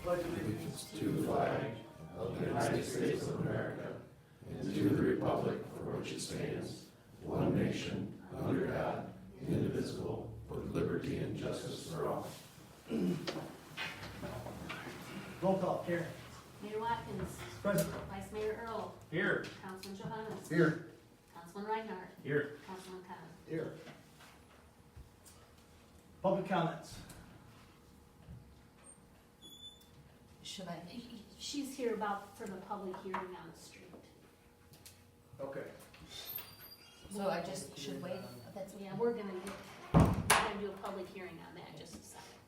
pledge allegiance to the flag of the United States of America and to the republic for which it stands, one nation, under God, indivisible, with liberty and justice for all. Roll call, Karen. Mayor Watkins. Present. Vice Mayor Earl. Here. Councilman Johannes. Here. Councilman Reinhardt. Here. Councilman Khan. Here. Public comments. Should I? She's here for the public hearing on the street. Okay. So I just should wait? That's Yeah, we're gonna do a public hearing on that in just a second.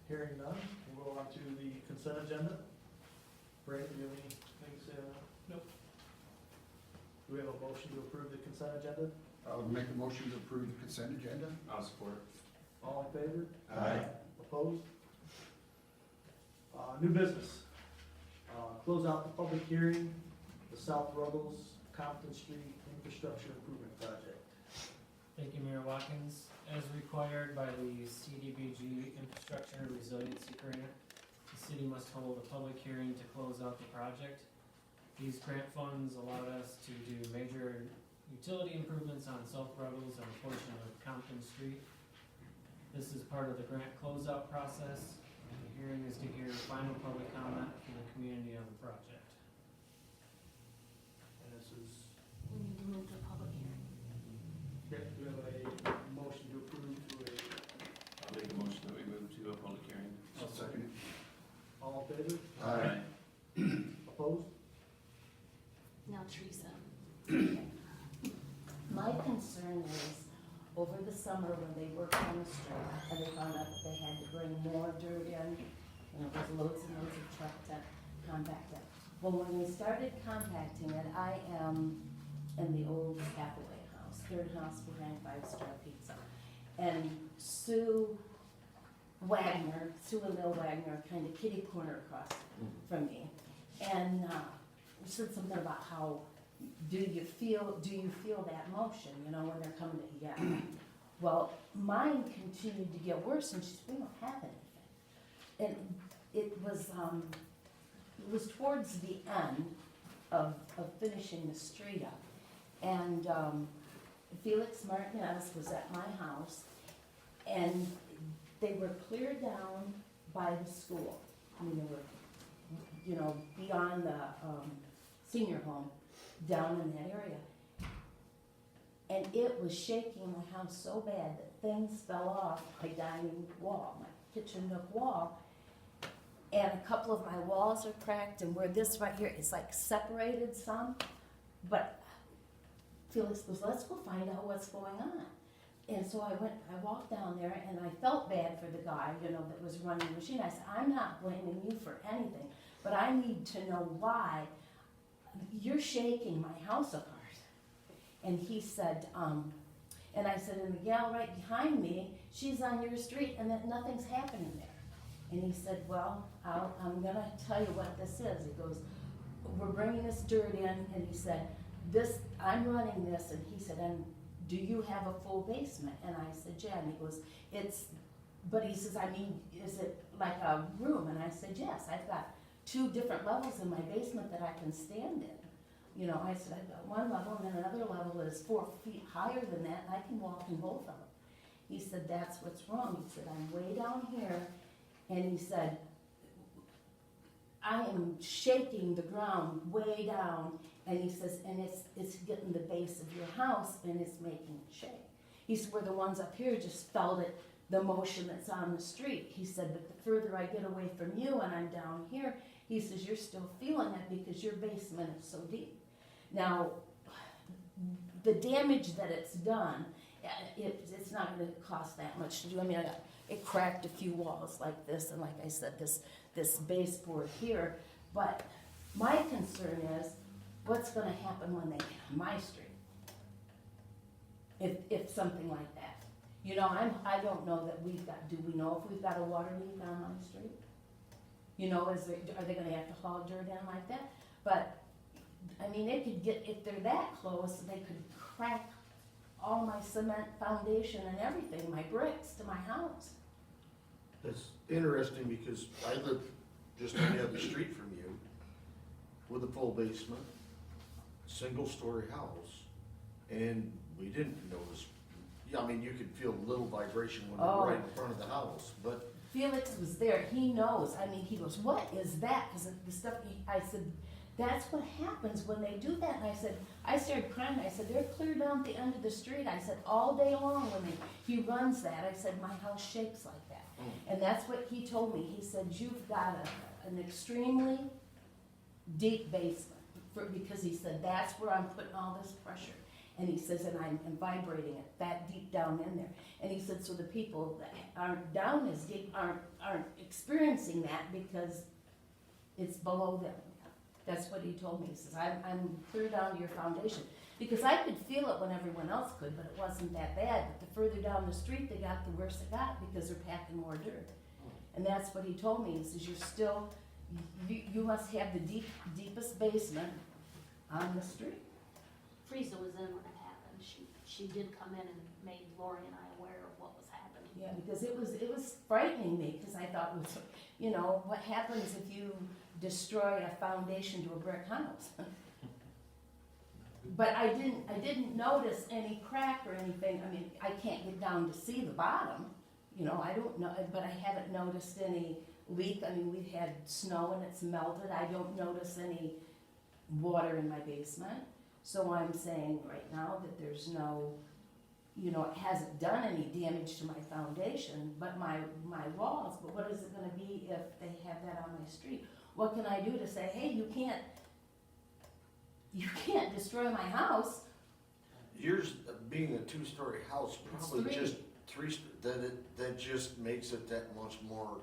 Hearing none, we'll go on to the consent agenda. Brandon, do you have anything to say on that? Nope. Do we have a motion to approve the consent agenda? I would make a motion to approve the consent agenda. I'll support. All in favor? Aye. Opposed? New business. Close out the public hearing, the South Ruggles Compton Street Infrastructure Improvement Project. Thank you, Mayor Watkins. As required by the CDBG Infrastructure Resiliency Grant, the city must hold a public hearing to close out the project. These grant funds allowed us to do major utility improvements on South Ruggles and a portion of Compton Street. This is part of the grant closeout process. The hearing is to hear final public comment from the community on the project. And this is, We need to move to a public hearing. okay, do we have a motion to approve to a, I'll make a motion that we move to a public hearing. I'll second it. all in favor? Aye. Opposed? Now Teresa. My concern is, over the summer when they worked on the street, and they found out that they had to bring more dirt in, there's loads and loads of truck to compact it. Well, when we started compacting it, I am in the old Hathaway house, third house behind 5-Star Pizza. And Sue and Bill Wagner kind of kitty corner across from me. And said something about how do you feel that motion, when they're coming together? Well, mine continued to get worse, and she said, we don't have anything. And it was towards the end of finishing the street up. And Felix Martinez was at my house, and they were clear down by the school. I mean, they were, beyond the senior home, down in that area. And it was shaking my house so bad that things fell off my dining wall, my kitchen nook wall. And a couple of my walls are cracked, and where this right here is like separated some. But Felix goes, let's go find out what's going on. And so I walked down there, and I felt bad for the guy, that was running the machine. I said, I'm not blaming you for anything, but I need to know why you're shaking my house apart. And he said, and I said, and the gal right behind me, she's on your street, and that nothing's happening there. And he said, well, I'm gonna tell you what this is. He goes, we're bringing this dirt in, and he said, I'm running this, and he said, and do you have a full basement? And I said, yeah, and he goes, but he says, is it like a room? And I said, yes, I've got 2 different levels in my basement that I can stand in. I said, I've got one level, and then another level is 4 feet higher than that, and I can walk in both of them. He said, that's what's wrong. He said, I'm way down here, and he said, I am shaking the ground way down, and he says, and it's getting the base of your house, and it's making it shake. He said, where the ones up here just felt it, the motion that's on the street. He said, but the further I get away from you and I'm down here, he says, you're still feeling it because your basement is so deep. Now, the damage that it's done, it's not going to cost that much to do. I mean, it cracked a few walls like this, and like I said, this baseboard here. But my concern is, what's going to happen when they get on my street? If something like that. I don't know that do we know if we've got a water leak on my street? Are they going to have to haul dirt in like that? But, I mean, it could get, if they're that close, they could crack all my cement foundation and everything, my bricks to my house. It's interesting because I live just on the other street from you with a full basement, single-story house, and we didn't notice. Yeah, I mean, you could feel a little vibration when Oh. you're right in front of the house, but Felix was there, he knows, I mean, he goes, what is that? Cause the stuff, I said, that's what happens when they do that, and I started crying, I said, they're clear down at the end of the street, I said, all day long when he runs that, I said, my house shakes like that. And that's what he told me, he said, you've got an extremely deep basement, because he said, that's where I'm putting all this pressure. And he says, and I'm vibrating it that deep down in there. And he said, so the people that aren't down as deep aren't experiencing that because it's below them. That's what he told me. He says, I'm clear down to your foundation. Because I could feel it when everyone else could, but it wasn't that bad. But the further down the street they got, the worse it got because they're packing more dirt. And that's what he told me. He says, you're still, you must have the deepest basement on the street. Frieza was in when it happened. She did come in and made Lori and I aware of what was happening. Yeah, because it was frightening me, because I thought, you know, what happens if you destroy a foundation to a brick house? But I didn't notice any crack or anything. I mean, I can't get down to see the bottom, you know, I don't know, but I haven't noticed any leak. I mean, we've had snow and it's melted. I don't notice any water in my basement. So I'm saying right now that there's no, you know, it hasn't done any damage to my foundation, but my walls. But what is it gonna be if they have that on my street? What can I do to say, hey, you can't destroy my house? yours being a two-story house, It's probably three. just that just makes it that much more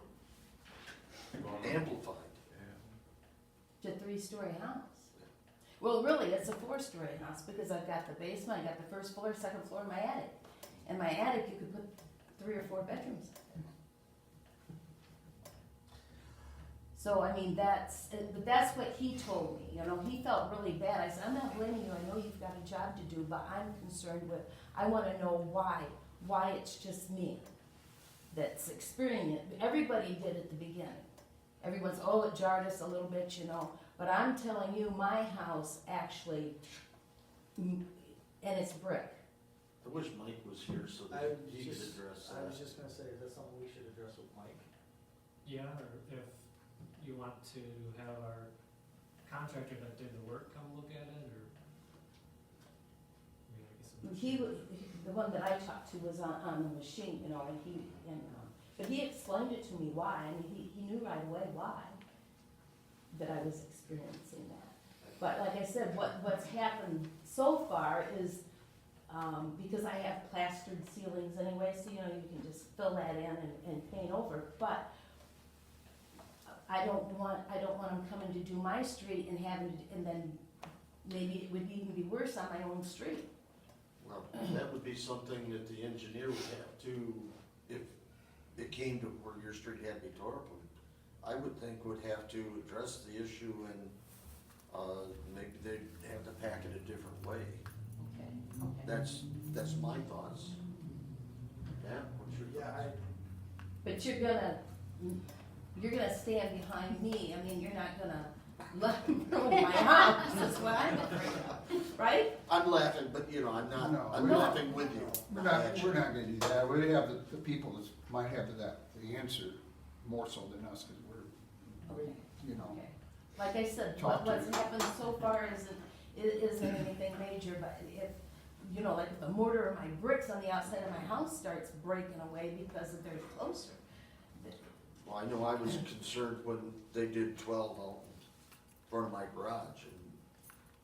amplified. It's a 3-story house. Well, really, it's a 4-story house because I've got the basement, I got the first floor, second floor, my attic. And my attic, you could put 3 or 4 bedrooms in. So, I mean, but that's what he told me, you know, he felt really bad. I said, I'm not blaming you, I know you've got a job to do, but I'm concerned with, I wanna know why it's just me that's experiencing it. Everybody did at the beginning. Everyone's, oh, it jarred us a little bit, you know, but I'm telling you, my house actually, and it's brick. I wish Mike was here so I that was he could just- address I was that. just gonna say, is that something we should address with Mike? Yeah, or if you want to have our contractor that did the work come look at it, or? I mean, I guess The one that I talked to was on the machine, you know, but he explained it to me why, I mean, he knew right away why, that I was experiencing that. But like I said, what's happened so far is, because I have plastered ceilings anyway, so you know, you can just fill that in and paint over, but I don't want them coming to do my street and and then maybe it would even be worse on my own street. Well, that would be something that the engineer would have to, if it came to where your street had to be tore up, I would think would have to address the issue and, maybe they'd have to pack it a different way. Okay. That's my thoughts. Yeah, what's your thoughts? But you're gonna stand behind me, I mean, you're not gonna let them ruin my house, that's what I'm afraid of, right? I'm laughing, but you know, I'm No, not, I'm we're not. laughing with you. We're not gonna do that. We have the people that might have the answer more so than us, because we're, you know. Okay. Like I said, Talk to what's you. happened so far isn't anything major, but if, you know, like if the mortar of my bricks on the outside of my house starts breaking away because they're closer. Well, I know I was concerned when they did 12 out in front of my garage, and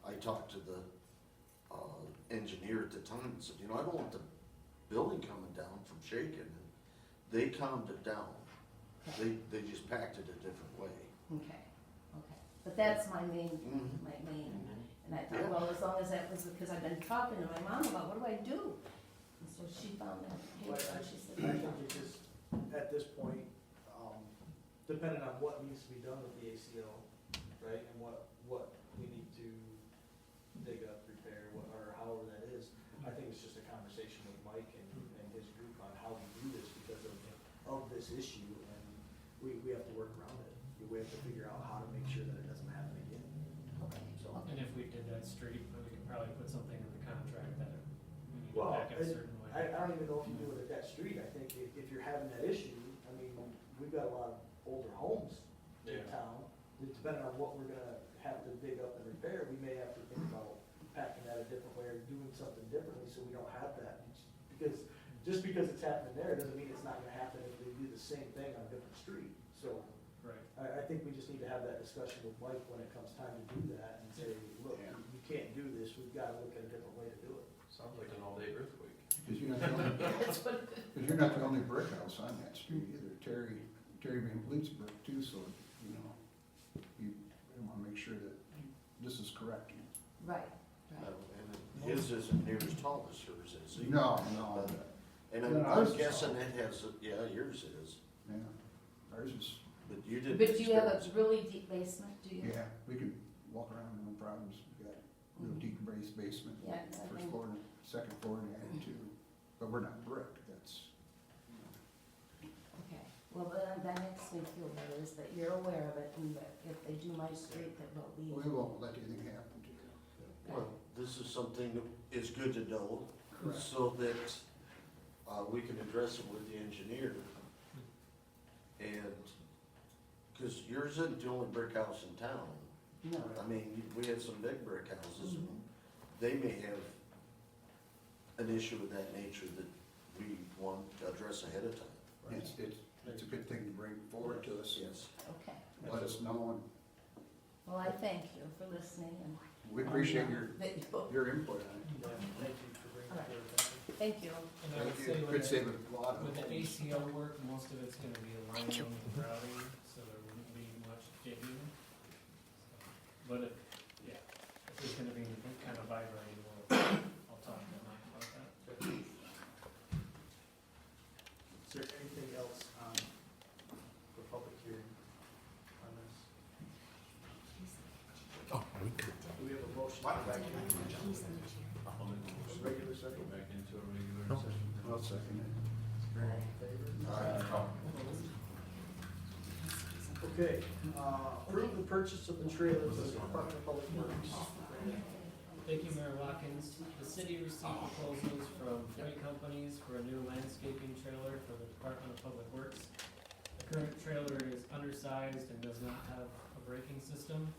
I talked to the engineer at the time and said, you know, I don't want the building coming down from shaking. And they calmed it down. They just packed it a different way. Okay, but that's my main, Mhm. and I thought, well, as long as that was, because I've been talking to my mom about, what do I do? And so she found that paper, and she said, I think you just, at this point, depending on what needs to be done with the ACO, right, and what we need to dig up, repair, or however that is, I think it's just a conversation with Mike and his group on how we do this because of this issue, and we have to work around it. We have to figure out how to make sure that it doesn't happen again, Okay. so. And if we did that street, we could probably put something in the contract that we need to Well, back it a certain way. I don't even know if you do it at that street. I think if you're having that issue, I mean, we've got a lot of older homes in town. Depending on what we're gonna have to dig up and repair, we may have to think about packing that a different way or doing something differently so we don't have that. Because, just because it's happening there doesn't mean it's not gonna happen if they do the same thing on a different street. So Right. I think we just need to have that discussion with Mike when it comes time to do that and say, look, Yeah. you can't do this. We've gotta look at a different way to do it. Sounds like an all-day earthquake. Because you're not the only, That's what, because you're not the only brick house on that street either. Terry Van Vliet's brick too, so, you know, you wanna make sure that this is correct. right, And right. his isn't near as tall as yours is. either. No, no, And No, I'm ours is guessing tall. it has, yeah, yours is, yeah, ours is, but you didn't. But do you have a experience- really deep basement, do you? yeah, we can walk around, no problems. We got a real deep raised basement. Yeah, I First think- floor, second floor, and added two, but we're not brick, that's, Okay, well, that makes me feel better, is that you're aware of it, and that if they do my street, that will be. we won't let anything happen to you. Well, this is something that is good to know, Correct. so that, we can address it with the engineer. And, cause yours isn't the only brick house in town. No. I mean, we have some big brick houses, and Mhm. they may have an issue of that nature that we want to address ahead of time. It's a good thing to bring forward to us. Yes. Okay, Let us know, and well, I thank you for listening, and. we appreciate your That you- input on it. Yeah, thank you for bringing it to our attention. Thank you. And I would Thank say you. with Could the- save a lot of. With the homes. ACO work, most of it's gonna be lining and routing, so there wouldn't be much digging. But if, yeah, if there's gonna be any kind of vibrating, I'll talk to Mike about that. Is there anything else on the public hearing on this? Oh, we could. Do we have a motion? Regular session? Go back into a regular session. I'll second it. All in favor? Okay, approve the purchase of the trailers for the Department of Public Works. Thank you, Mayor Watkins. The city received proposals from 3 companies for a new landscaping trailer for the Department of Public Works. The current trailer is undersized and does not have a braking system.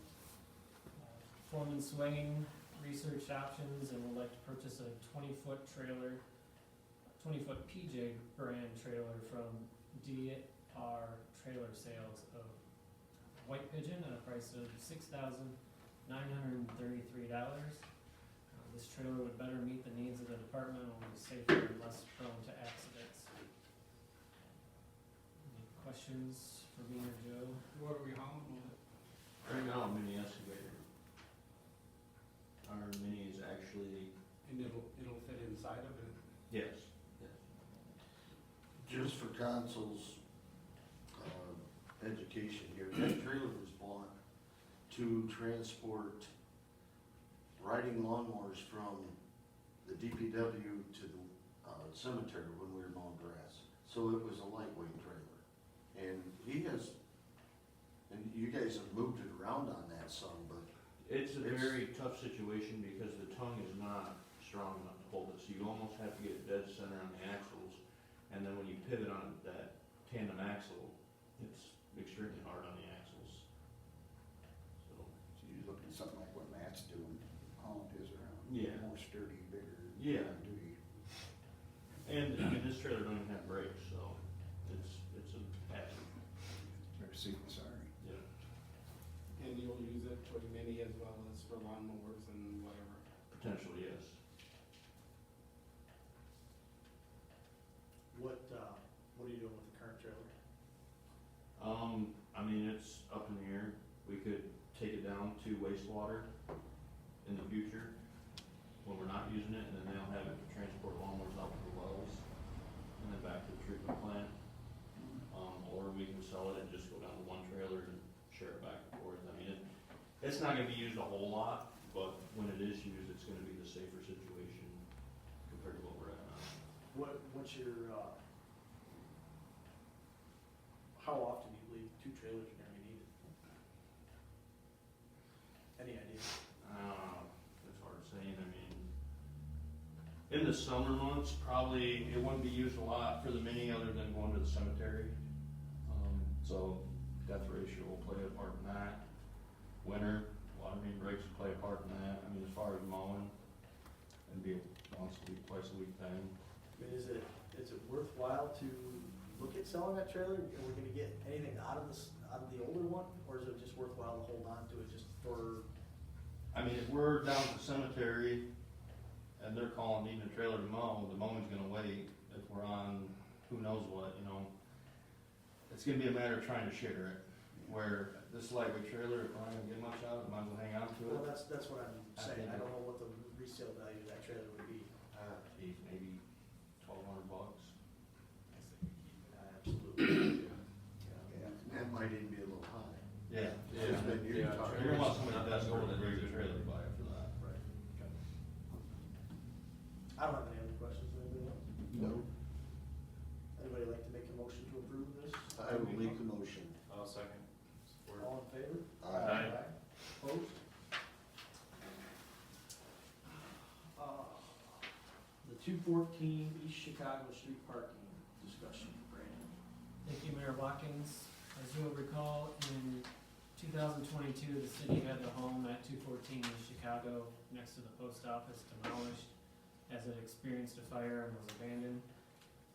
Foreman Swain researched options and would like to purchase a 20-foot trailer, 20-foot PJ brand trailer from DR Trailer Sales of White Pigeon at a price of $6,933. This trailer would better meet the needs of the department and will be safer and less prone to accidents. Any questions for me or Joe? What are we hauling with it? Right now, mini excavator. Our mini is actually, And it'll fit inside of it? yes, yes. Just for council's, education here, that trailer was bought to transport riding lawnmowers from the DPW to the, cemetery when we were mowing grass. So it was a lightweight trailer. And he has, and you guys have moved it around on that some, but It's a very tough situation because the tongue is not strong enough to hold it, so you almost have to get it dead center on the axles. And then when you pivot on that tandem axle, it's extremely hard on the axles. So, So you're looking at something like what Matt's doing, hauling his around. Yeah. More sturdy, bigger. Yeah. Duty. and this trailer don't even have brakes, so it's a hazard. Better safe than sorry. Yeah. And you'll use it for mini as well as for lawnmowers and whatever? Potentially, yes. What are you doing with the current trailer? I mean, it's up in the air. We could take it down to wastewater in the future when we're not using it, and then they'll have it to transport lawnmowers out to the wells and then back to the treatment plant. Or we can sell it and just go down to one trailer and share it back and forth. I mean, it's not gonna be used a whole lot, but when it is used, it's gonna be the safer situation compared to what we're at now. What's your, how often do you believe 2 trailers are gonna be needed? Any idea? It's hard saying, I mean, in the summer months, probably, it wouldn't be used a lot for the mini other than going to the cemetery. So death ratio will play a part in that. Winter, water main breaks will play a part in that. I mean, as far as mowing, it'd be once a week, twice a week thing. I mean, is it worthwhile to look at selling that trailer? Are we gonna get anything out of the older one, or is it just worthwhile to hold on to it just for? I mean, if we're down at the cemetery and they're calling needing a trailer to mow, the mowing's gonna wait. If we're on who knows what, you know, it's gonna be a matter of trying to share it. Where this lightweight trailer, if we're not gonna get much out of it, might as well hang on to Well, it. that's what I'm saying. I don't know what the resale value of that trailer would be. Geez, maybe $1,200. Absolutely. Yeah, and that might even be a little high. Yeah. It's been years. You're gonna want somebody that's going to raise a trailer to buy it for that. Right. I don't have any other questions, anybody else? No. Anybody like to make a motion to approve this? I will make the motion. I'll second. All in favor? Aye. Opposed? The 214 East Chicago Street parking discussion, Brandon. Thank you, Mayor Watkins. As you'll recall, in 2022, the city had the home at 214 East Chicago next to the post office demolished as it experienced a fire and was abandoned.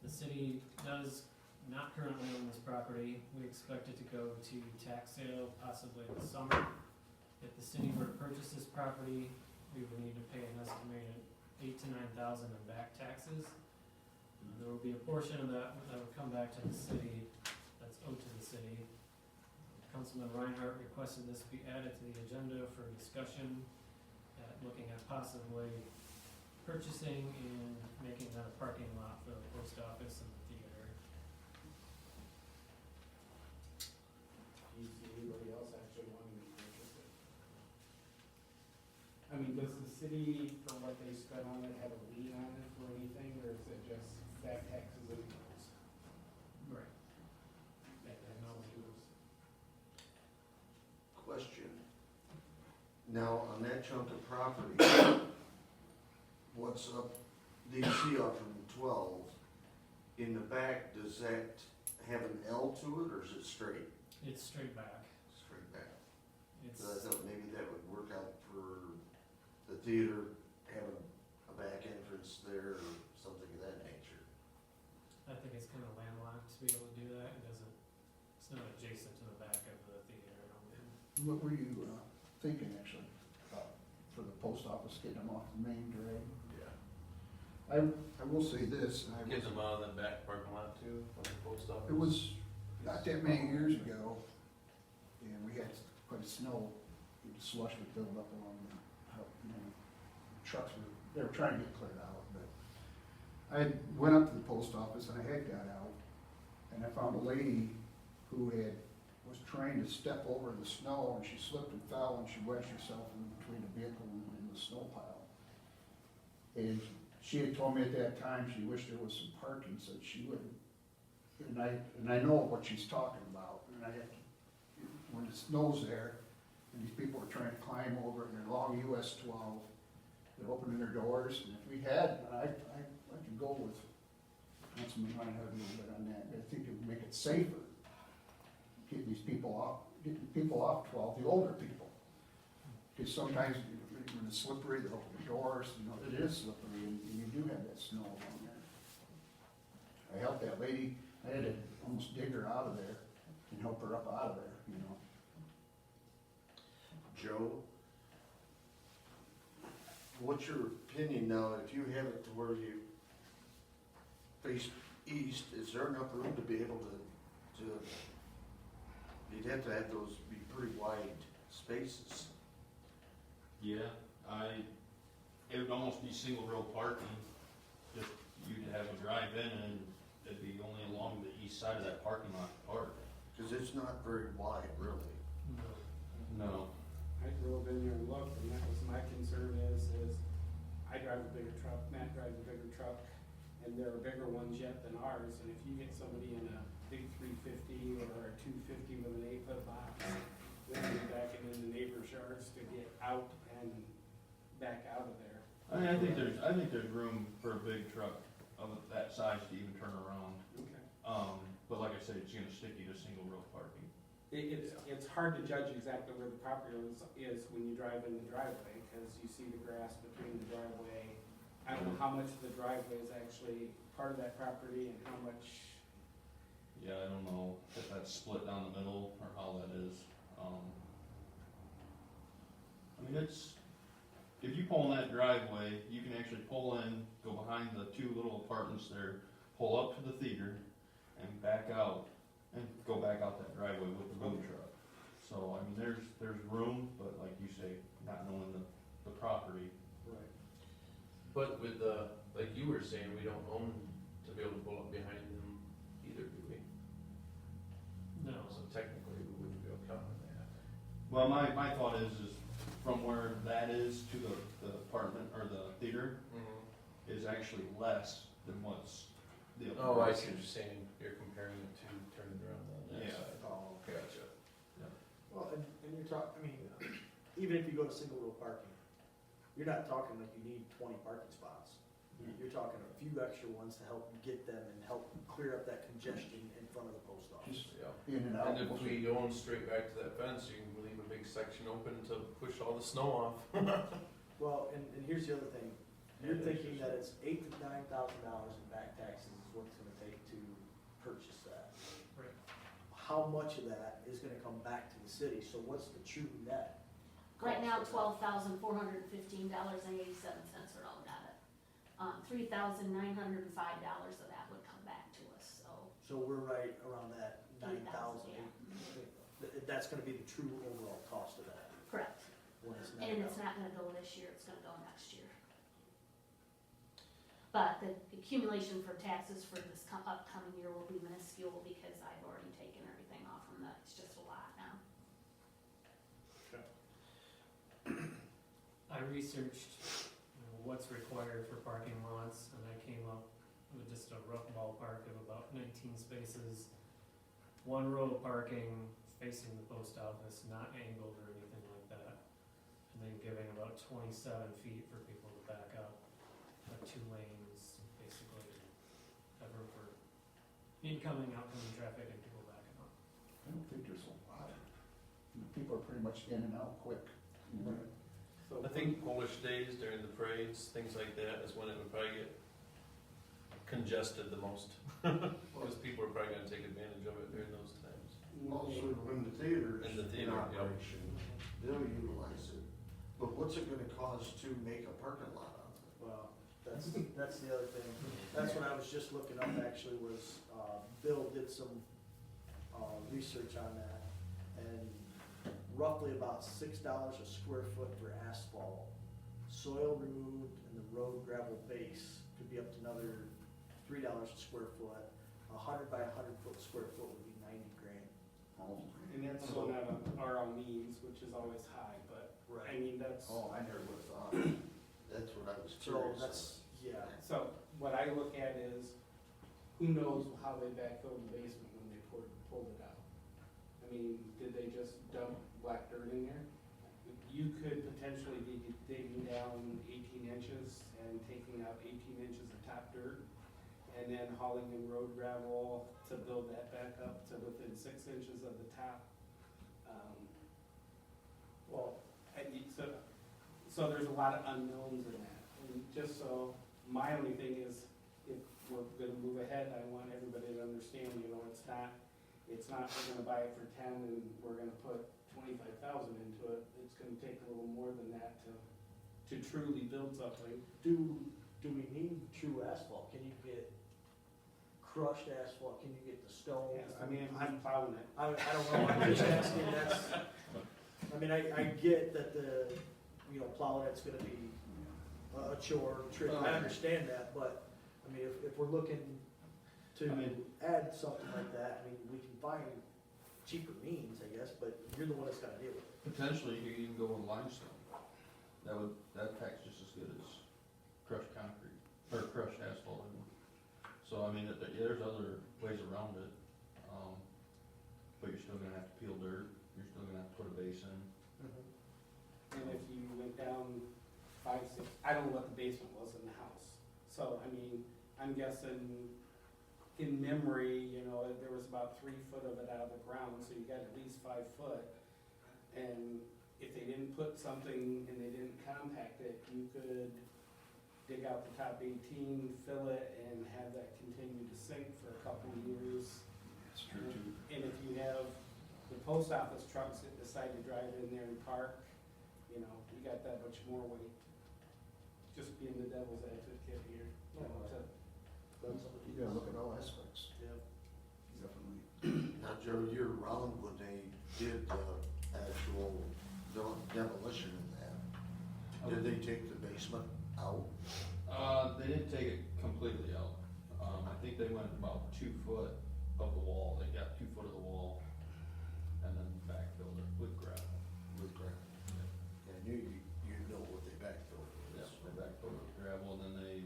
The city does not currently own this property. We expect it to go to tax sale possibly this summer. If the city were to purchase this property, we would need to pay an estimated $8,000 to $9,000 in back taxes. There will be a portion of that would come back to the city, that's owed to the city. Councilman Reinhardt requested this be added to the agenda for discussion, looking at possibly purchasing and making that a parking lot for the post office and the theater. Do you see anybody else actually wanting to purchase it? I mean, does the city, for what they spent on it, have a lien on it or anything, or is it just back taxes and bills? Right. That they know use? Question. Now, on that chunk of property, what's up, do you see up from 12, in the back, does that have an L to it, or is it straight? It's straight back. Straight back. It's, So I thought maybe that would work out for the theater, having a back entrance there, or something of that nature. I think it's kind of landlocked to be able to do that. It doesn't, it's not adjacent to the back of the theater, I don't think. What were you thinking actually, for the post office, getting them off the main drag? Yeah. I will say this, and I Get was, them out of that back parking lot too, from the post office. it was not that many years ago, and we had quite a snow, the slush would build up along the, trucks they were trying to get cleared out, but I went up to the post office and I had got out, and I found a lady who was trying to step over the snow, and she slipped and fell, and she wedged herself in between the vehicle and the snow pile. And she had told me at that time she wished there was some parking so that she wouldn't. And I know what she's talking about, and when the snow's there, and these people are trying to climb over it, and they're along US 12, they're opening their doors, and if we had, I could go with Councilman Reinhardt a little bit on that, but I think it would make it safer, getting people off 12, the older people. Because sometimes when it's slippery, they open the doors, it is slippery, and you do have that snow on there. I helped that lady, I had to almost dig her out of there and help her up out of there, Joe, what's your opinion now, if you have it to where you face east, is there enough room to be able to, you'd have to have those be pretty wide spaces? Yeah, it would almost be single row parking, just you'd have a drive in and it'd be only along the east side of that parking lot to park. Cause it's not very wide, really. No. I drove in there and looked, and that was my concern is I drive a bigger truck, Matt drives a bigger truck, and there are bigger ones yet than ours, and if you get somebody in a big 350 or a I think there's room for a big truck of that size to even turn around. Okay. But like I said, it's gonna stick you to single row parking. It's hard to judge exactly where the property is when you drive in the driveway, because you see the grass between the driveway. I don't know how much of the driveway is actually part of that property and how much, Yeah, I don't know if that's split down the middle or how that is. I mean, if you pull in that driveway, you can actually pull in, go behind the two little apartments there, pull up to the theater and back out and go back out that driveway with the boom truck. So, I mean, there's room, but like you say, not knowing the property. right, But with the, like you were saying, we don't own to be able to pull up behind them either, do we? No. So technically, we wouldn't be able to count on that. Well, my thought is from where that is to the apartment or the theater is actually less than what's the other. Oh, I see what you're saying, you're comparing it to turning around on that Yeah. side. Oh, Gotcha. Well, and you're talking, I mean, even if you go to single row parking, you're not talking like you need 20 parking spots. You're talking a few extra ones to help get them and help clear up that congestion in front of the post office. Yeah. In and out. And if we go straight back to that fence, you can leave a big section open to push all the snow off. Well, and here's the other thing, you're Yeah, thinking that's that it's $8,000 to $9,000 in back taxes is what it's gonna take to purchase that. Right. How much of that is gonna come back to the city, so what's the true net? Right now, cost of that? $12,415.87 are owed on it. $3,905 of that would come back to us, so. So we're right around that 8,000, 9,000. yeah. That's gonna be the true overall cost of that, Correct. when it's And it's not. not gonna go this year, it's gonna go next year. But the accumulation for taxes for this upcoming year will be minuscule because I've already taken everything off from that, it's just a lot now. I researched what's required for parking lots, and I came up with just a rough ballpark of about 19 spaces. One row of parking facing the post office, not angled or anything like that. And then giving about 27 feet for people to back up, like 2 lanes, basically. Have room for incoming, outgoing traffic and people backing up. I don't think there's a lot. People are pretty much in and out quick. so. I think Polish days during the parades, things like that, is when it would probably get congested the most. Because people are probably gonna take advantage of it during those times. Also, when the theater's In the in theater, yeah. operation, they'll utilize it. But what's it gonna cost to make a parking lot out of it? Well, that's the other thing. That's what I was just looking up actually was, Bill did some, research on that. And roughly about $6 a square foot for asphalt. Soil removed and the road gravel base could be up to another $3 a square foot. 100 by 100 foot square foot would be $90 grand. And that's still not on our means, which is always high, but, I mean, that's, Oh, I never would have thought. That's what I was So curious. that's, yeah. so what I look at is, who knows how they backfilled the basement when they pulled it out? I mean, did they just dump black dirt in there? You could potentially be digging down 18 inches and taking out 18 inches of top dirt, and then hauling in road gravel to build that back up to within 6 inches of the top. Well, So there's a lot of unknowns in that. And just so, my only thing is, if we're gonna move ahead, I want everybody to understand, you know, it's not, we're gonna buy it for 10 and we're gonna put 25,000 into it. It's gonna take a little more than that to truly build something. do we need true asphalt? Can you get crushed asphalt? Can you get the stone? Yes, I mean, I'm plowing it. I don't know, I'm just asking, I mean, I get that plowing it's gonna be a chore, trick, I understand that, but, I mean, if we're looking to add something like that, I mean, we can find cheaper means, I guess, but you're the one that's gotta deal with it. Potentially, you could even go with limestone. That packs just as good as crushed concrete, or crushed asphalt. So, I mean, there's other ways around it. But you're still gonna have to peel dirt, you're still gonna have to put a base in. And if you went down 5, 6 I don't know what the basement was in the house. So, I mean, I'm guessing in memory, you know, there was about 3 foot of it out of the ground, so you got at least 5 foot. And if they didn't put something and they didn't compact it, you could dig out the top 18, fill it, and have that continue to sink for a couple of years. That's true too. And if you have the post office trucks that decide to drive in there and park, you know, you got that much more weight. Just being the devil's advocate here. You know, You gotta look at all aspects, Yeah. definitely. Now, Joe, you're around when they did the actual demolition in that. Did they take the basement out? They didn't take it completely out. I think they went about 2 foot of the wall. They got 2 foot of the wall and then backfilled it with gravel. With gravel? I knew you know what they backfilled. Yes, they backfilled it with gravel, and then they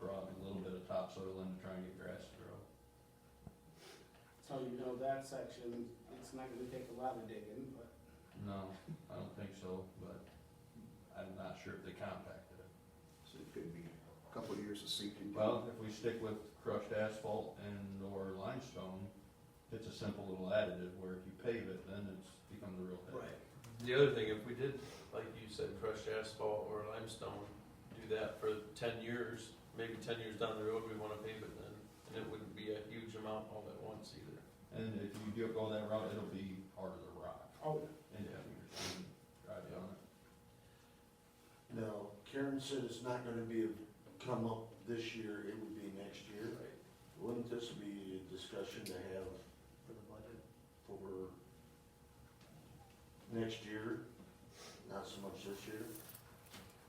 brought a little bit of topsoil in to try and get grass to grow. So you know that section, it's not gonna take a lot of digging, but No, I don't think so, but I'm not sure if they compacted it. So it could be a couple of years of sinking. Well, if we stick with crushed asphalt and or limestone, it's a simple little additive where if you pave it, then it's becomes a real heavy. Right. The other thing, if we did, like you said, crushed asphalt or limestone, do that for 10 years, maybe 10 years down the road, we wanna pave it then, and it wouldn't be a huge amount all at once either. And if you do go that route, it'll be harder to rock. oh, And yeah, you're driving on it. Now, Karen said it's not gonna be, come up this year, it would be next year. Wouldn't this be a discussion to have For the budget. for next year, not so much this year?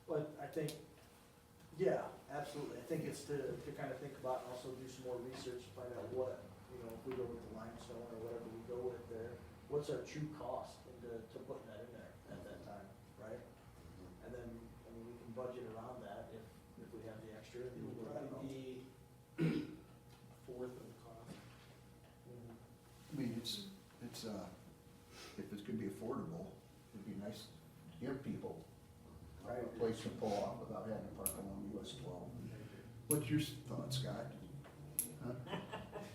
But I think, yeah, absolutely. I think it's to kind of think about and also do some more research, find out what, you know, if we go with the limestone or whatever we go with there, what's our true cost into putting that in there at that time, right? And then, I mean, we can budget around that if we have the extra. it would probably be fourth of the cost. I mean, it's, if it's gonna be affordable, it'd be nice to give people a place to pull off without having to park along US 12. What's your thought, Scott? Huh?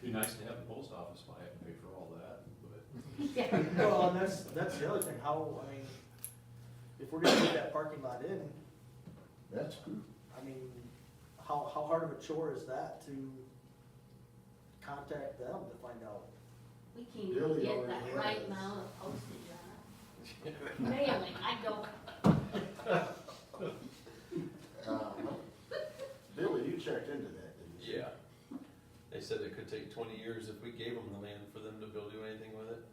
Be nice to have the post office buy it and pay for all that, but. Yeah. Well, and that's the other thing, how, I mean, if we're gonna put that parking lot in, That's good. I mean, how hard of a chore is that to contact them to find out? We can't even Billy get already that has. right amount of postage on it. Mailing, I don't, Billy, you checked into that, didn't you? Yeah. They said it could take 20 years if we gave them the land for them to build, do anything with it,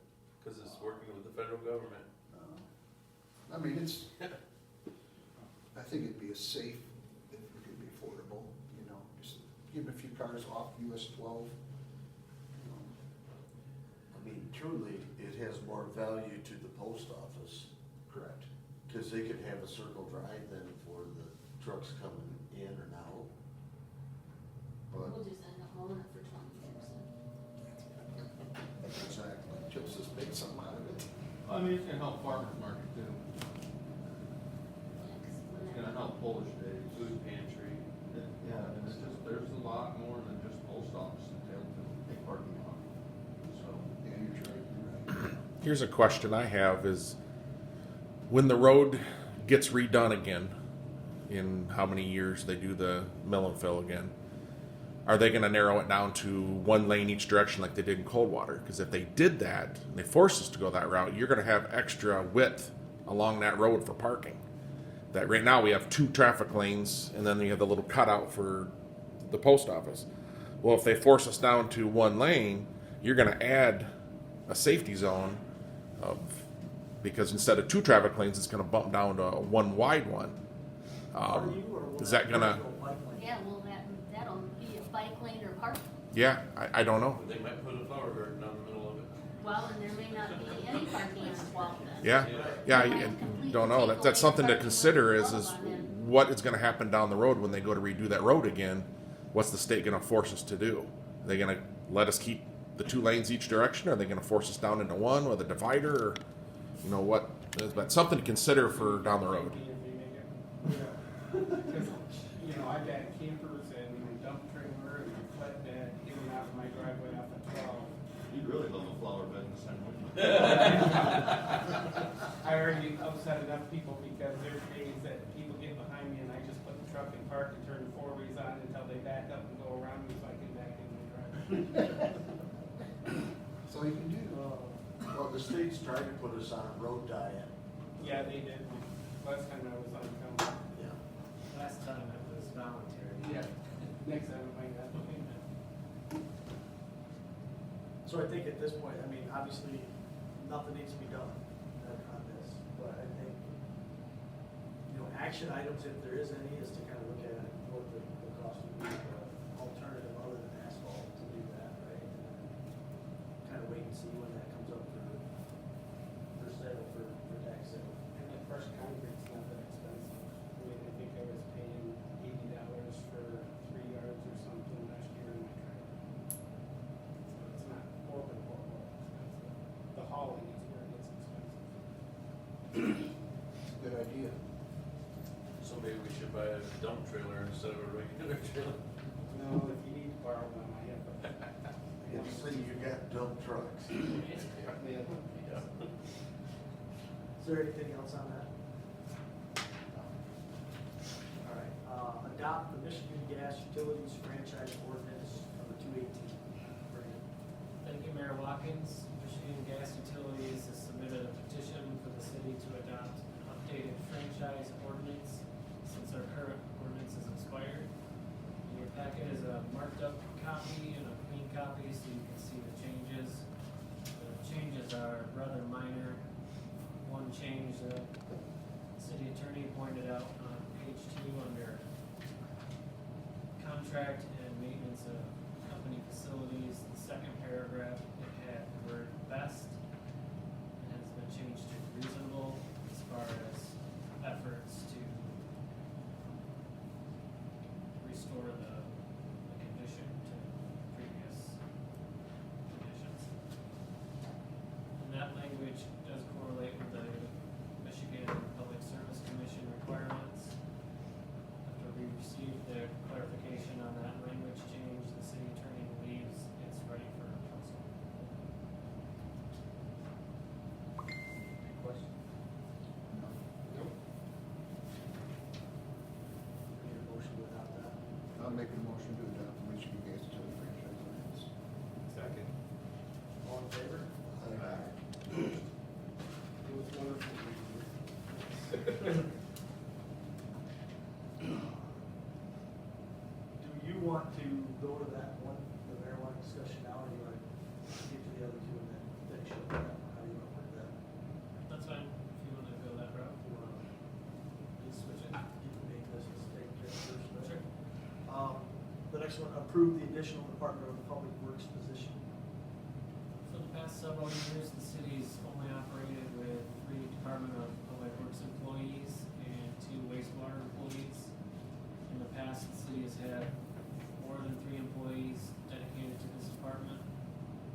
cause it's working with the federal government. I mean, it's, I think it'd be a safe, if it could be affordable, you know, just give a few cars off US 12. you know. I mean, truly, it has more value to the post office, Correct. cause they could have a circle drive then for the trucks coming in or out. But, we'll just end up mowing it for 20 years. Exactly. Just as big some out of it. I mean, it's gonna help farmers market too. It's gonna help Polish Day, food pantry. Yeah, and it's just, there's a lot more than just post office entailed to a parking lot. So, Yeah, you're right. Here's a question I have is, when the road gets redone again, in how many years they do the mill and fill again, are they going to narrow it down to 1 lane each direction like they did in Coldwater? Because if they did that, and they forced us to go that route, you're going to have extra width along that road for parking. That right now we have 2 traffic lanes, and then you have the little cutout for the post office. Well, if they force us down to 1 lane, you're going to add a safety zone because instead of 2 traffic lanes, it's going to bump down to a 1 wide one. Are you, or will Is that gonna- go bike lane? Yeah, well, that'll be a bike lane or parking. Yeah, I don't know. They might put a flower garden down the middle of it. Well, and there may not be any parking on 12 then. Yeah, yeah, They might I completely don't know. take That's away something to parking consider on is 12 on them. what is going to happen down the road when they go to redo that road again. What's the state going to force us to do? Are they going to let us keep the 2 lanes each direction? Or are they going to force us down into 1 with a divider? Or, you know what? But something to consider for down the road. Maybe if they make it. Yeah. Cause, you know, I've had campers and dump trailer and flatbed in and out of my driveway off of 12. You'd really love a flower bed in the center. I already upset enough people because there's days that people get behind me and I just put the truck in park and turn the four ways on until they back up and go around me so I can back in my driveway. That's all you can do. Well, the state's trying to put us on a road diet. Yeah, they did. Last time I was on council. Yeah. Last time it was voluntary. Yeah. Next time it might not be. So I think at this point, I mean, obviously, nothing needs to be done on this, but I think, you know, action items, if there is any, is to kind of look at what the cost would be, alternative other than asphalt to do that, right? And then kind of wait and see when that comes up for sale, for tax sale. And the fresh concrete's not that expensive. I mean, I think I was paying $80 for 3 yards or something last year in my trailer. So it's not horrible expensive. The hauling is where it gets expensive. Good idea. So maybe we should buy a dump trailer instead of a regular trailer. No, if you need to borrow them, I have them. Good thing you got dump trucks. Yeah. Is there anything else on that? All right, adopt the Michigan Gas Utilities Franchise Ordinance number 218. Brandon. Thank you, Mayor Watkins. Michigan Gas Utilities has submitted a petition for the city to adopt an updated franchise ordinance since our current ordinance is expired. In your packet is a marked up copy and a clean copy so you can see the changes. The changes are rather minor. One change that the city attorney pointed out on page 2 under contract and maintenance of company facilities, the second paragraph, it had the word best. It has been changed to reasonable as far as efforts to restore the condition to previous conditions. And that language does correlate with the Michigan Public Service Commission requirements. After we received the clarification on that language change, the city attorney believes it's ready for council. Any questions? Nope. Need a motion to adopt that? I'll make a motion to adopt the Michigan Gas Utility Franchise Ordinance. Second. All in favor? It was wonderful. Do you want to go to that one, the marijuana discussion now, or do you want to get to the other two and then finish up that? How do you want to work that? That's fine, if you wanna go that route. You want to Just switch it. get the main business taken care of first? right? Sure. The next one, approve the additional Department of Public Works position. For the past several years, the city's only operated with 3 Department of Public Works employees and 2 wastewater employees. In the past, the city has had more than 3 employees dedicated to this department,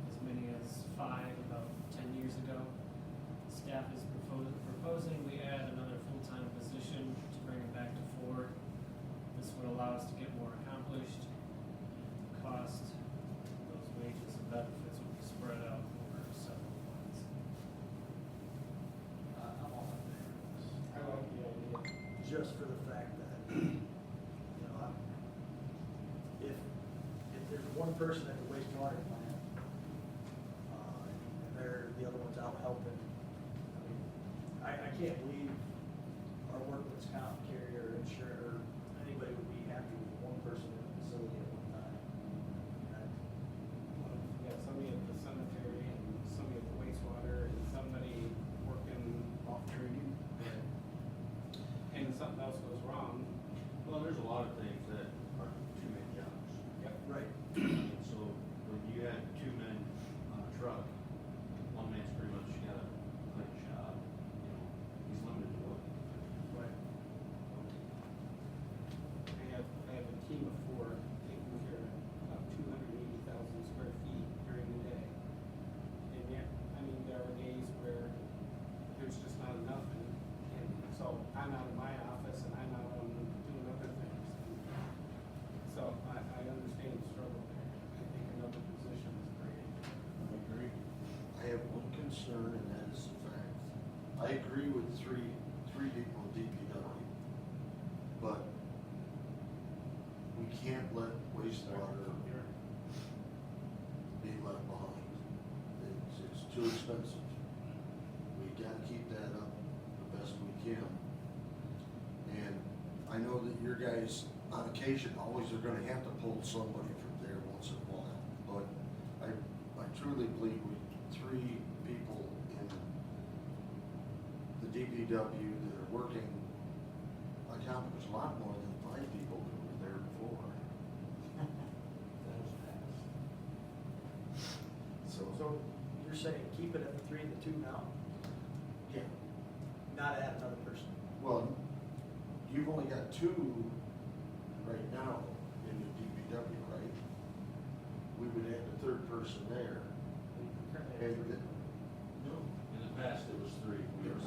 as many as 5 about 10 years ago. Staff is proposing we add another full-time position to bring it back to 4. This would allow us to get more accomplished. The cost, those wages and benefits would be spread out over several months. I'm all in favor of this. I like the idea. Just for the fact that, you know, if there's one person at the wastewater plant, and the other one's out helping, I mean, I can't believe our workman's comp carrier, insurer, anybody would be happy with one person in the facility at one time. Well, if you got somebody at the cemetery and somebody at the wastewater and somebody working off duty, and something else goes wrong. Well, there's a lot of things that are two-man jobs. Yep. Right. And so when you had 2 men on a truck, one man's pretty much got a clean job, you know, he's concern, and that is the fact, I agree with three people in DPW, but we can't let wastewater be left behind. It's too expensive. We gotta keep that up the best we can. And I know that your guys, on occasion, always are gonna have to pull somebody from there once in a while, but I truly believe with three people in the DPW that are working, I count there's a lot more than 5 people that were there before. So you're saying keep it at the 3 and the 2 now, Yeah. not add another person? Well, you've only got 2 right now in the DPW, right? We would add the 3rd person there. Currently have And three. no, In the past, it was 3. We're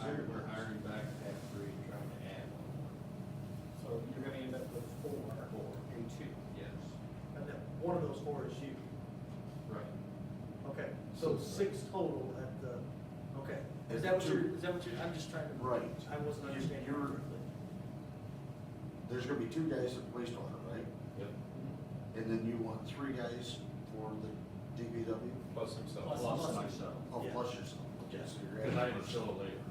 hiring back to have 3, trying to add 1 more. So you're gonna end up with 4 and 2. Yes. And then one of those 4 is you. Right. Okay, so 6 total at the, okay. Is that what you're, I'm just trying to. Right. I wasn't understanding You're- correctly. there's gonna be 2 guys at wastewater, right? Yep. And then you want 3 guys for the DPW? Plus himself. Plus Plus himself. myself. Oh, Yeah. plus yourself. Okay, so you're Because I adding am still a labor.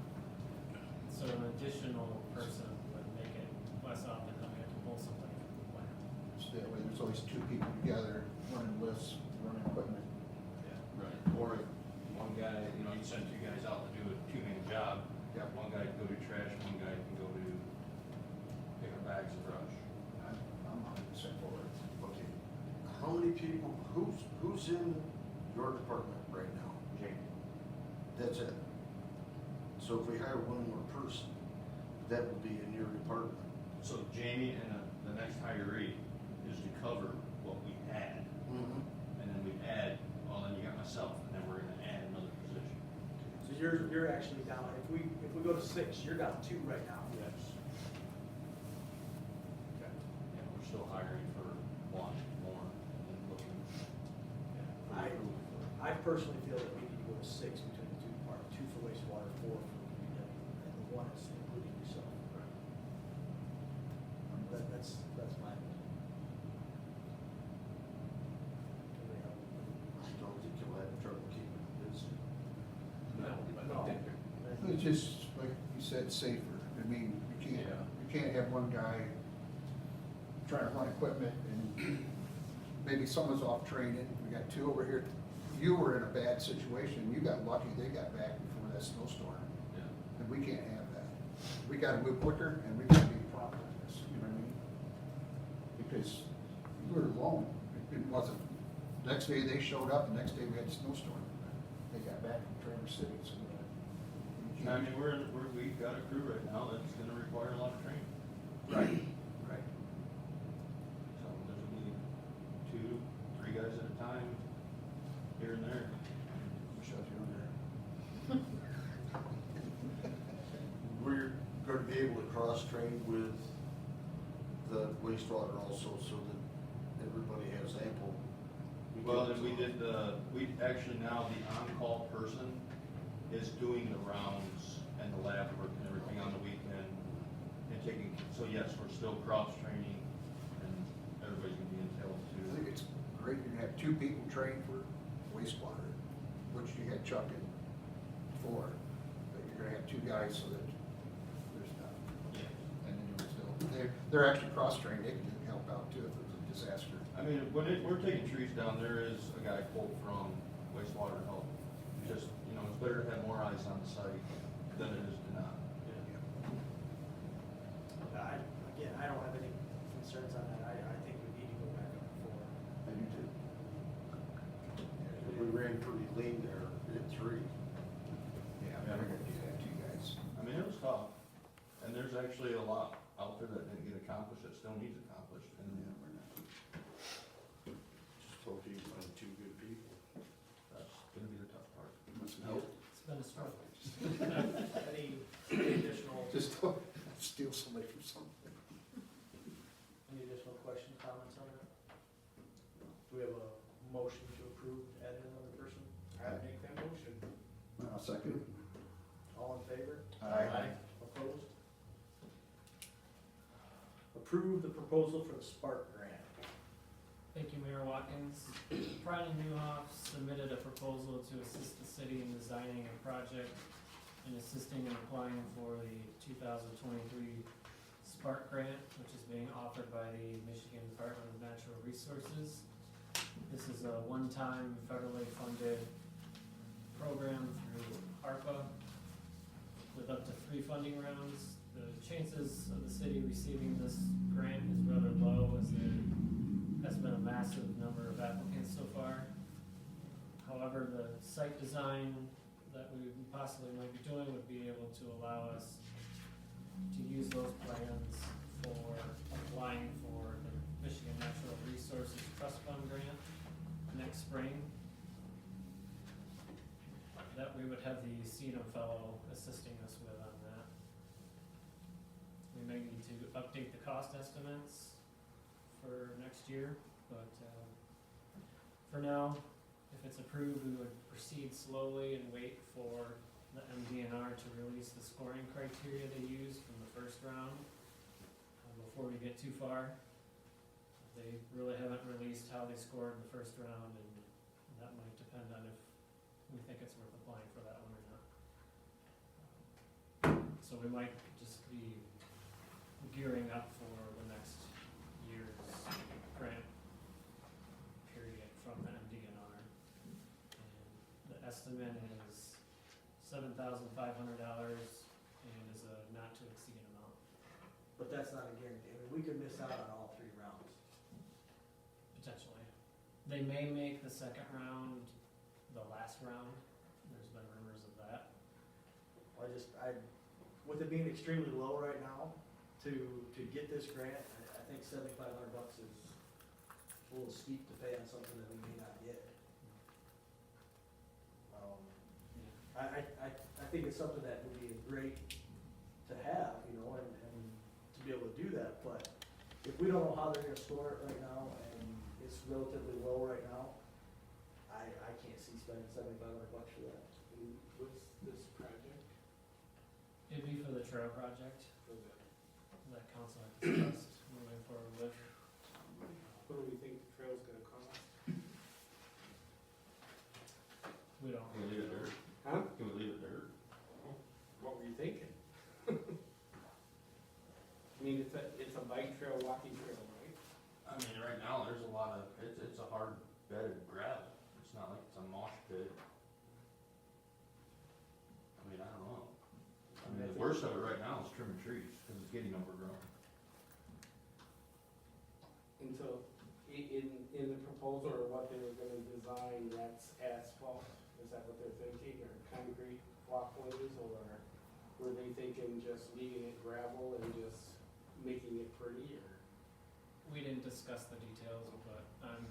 So an additional person would make it less often that we have to pull somebody from the plant. So that way there's always 2 people together, running lifts, running equipment. Right. Or if one guy, you know, you send 2 guys out to do a 2-man job, Yeah. one guy can go do trash, one guy can go do pick up bags of brush. I'm 100% for it. Okay. How many people, who's in your department right now? Jamie. That's it. So if we hire 1 more person, that will be in your department. So Jamie and the next hiree is to cover what we had, Mm-hmm. and then we add, well, then you got myself, and then we're gonna add another position. So you're actually down, if we go to 6, you're down 2 right now. Yes. Okay. And we're still hiring for 1 more and looking. I personally feel that we need to go to 6 between the 2 departments, 2 for wastewater, 4 for DPW, and the 1 is including yourself. That's my opinion. Anybody have any- I don't think you'll have trouble keeping it busy. No. It's just, like you said, safer. I mean, you can't have one guy trying to run equipment and maybe someone's off training. We got 2 over here. You were in a bad situation. You got lucky. They got back before that snowstorm. Yeah. And we can't have that. We gotta move quicker and we gotta be prompt on this, you know what I mean? Because we were alone. It wasn't, next day they showed up, the next day we had a snowstorm. They got back from Traverse City, so. I mean, we've got a crew right now that's gonna require a lot of training. Right, right. So there's gonna be 2, 3 guys at a time, here and there. Shut you under. We're going to be able to cross-train with the wastewater also so that everybody has ample. Well, and we did, we actually now, the on-call person is doing the rounds and the lab work and everything on the weekend and taking, so yes, we're still cross-training and everybody's gonna be entailed I to. think it's great, you're gonna have 2 people trained for wastewater, which you had Chuck in for, but you're gonna have 2 guys so that there's not, Yeah. and then you're still, they're actually cross-trained, they can help out too if there's a disaster. I mean, we're taking trees down, there is a guy pulled from wastewater help. Just, you know, it's better to have more eyes on the site than it is to not. Again, I don't have any concerns on that. I think we need to go back up to 4. I do too. We ran pretty lean there at 3. Yeah, we're gonna do that, 2 guys. I mean, it was tough, and there's actually a lot out there that didn't get accomplished, that still needs accomplished, and Yeah, we're not. Just hope you find 2 good people. that's gonna be the tough part. Must help. It's been a struggle. Any additional, Just don't steal somebody from something. any additional questions, comments on that? Do we have a motion to approve adding another person? I'd make that motion. I'll second. All in favor? Aye. Opposed? Approve the proposal for the Spark grant. Thank you, Mayor Watkins. Pride and Newhoff submitted a proposal to assist the city in designing a project and assisting in applying for the 2023 Spark grant, which is being offered by the Michigan Department of Natural Resources. This is a one-time federally funded program through ARPA with up to 3 funding rounds. The chances of the city receiving this grant is rather low, as there has been a massive number of applicants so far. However, the site design that we possibly might be doing would be able to allow us to use those plans for applying for the Michigan Natural Resources Trust Fund grant next spring. That we would have the CEDAM fellow assisting us with on that. We may need to update the cost estimates for next year, but for now, if it's approved, we would proceed slowly and wait for the MDNR to release the scoring criteria they used from the first round before we get too far. They really haven't released how they scored the first round, and that might depend on if we think it's worth applying for that one or not. So we might just be gearing up for the next year's grant period from the MDNR. And the estimate is $7,500 and is a not to exceed amount. But that's not a guarantee. I mean, we could miss out on all 3 rounds. Potentially. They may make the second round the last round. There's been rumors of that. With it being extremely low right now, to get this grant, I think $7,500 is a little steep to pay on something that we may not get. I think it's something that would be great to have, you know, and to be able to do that, but if we don't know how they're gonna score it right now, and it's relatively low right now, I can't see spending $7,500 for that. And what's this project It'd be for the trail project for the, that council had discussed moving forward with. what do we think the trail's gonna cost? We don't. Can we leave it dirt? Huh? Can we leave it dirt? What were you thinking? I mean, it's a bike trail, walking trail, right? I mean, right now, there's a lot of, it's a hard bedded gravel, it's not like it's a mosh pit. I mean, I don't know. I mean, the worst of it right now is trimming trees, cause it's getting overgrown. And so, in the proposal or what they were gonna design, that's asphalt, is that what they're thinking, or concrete walkways, or were they thinking just leaving it gravel and just making it pretty, or? We didn't discuss the details, but I'm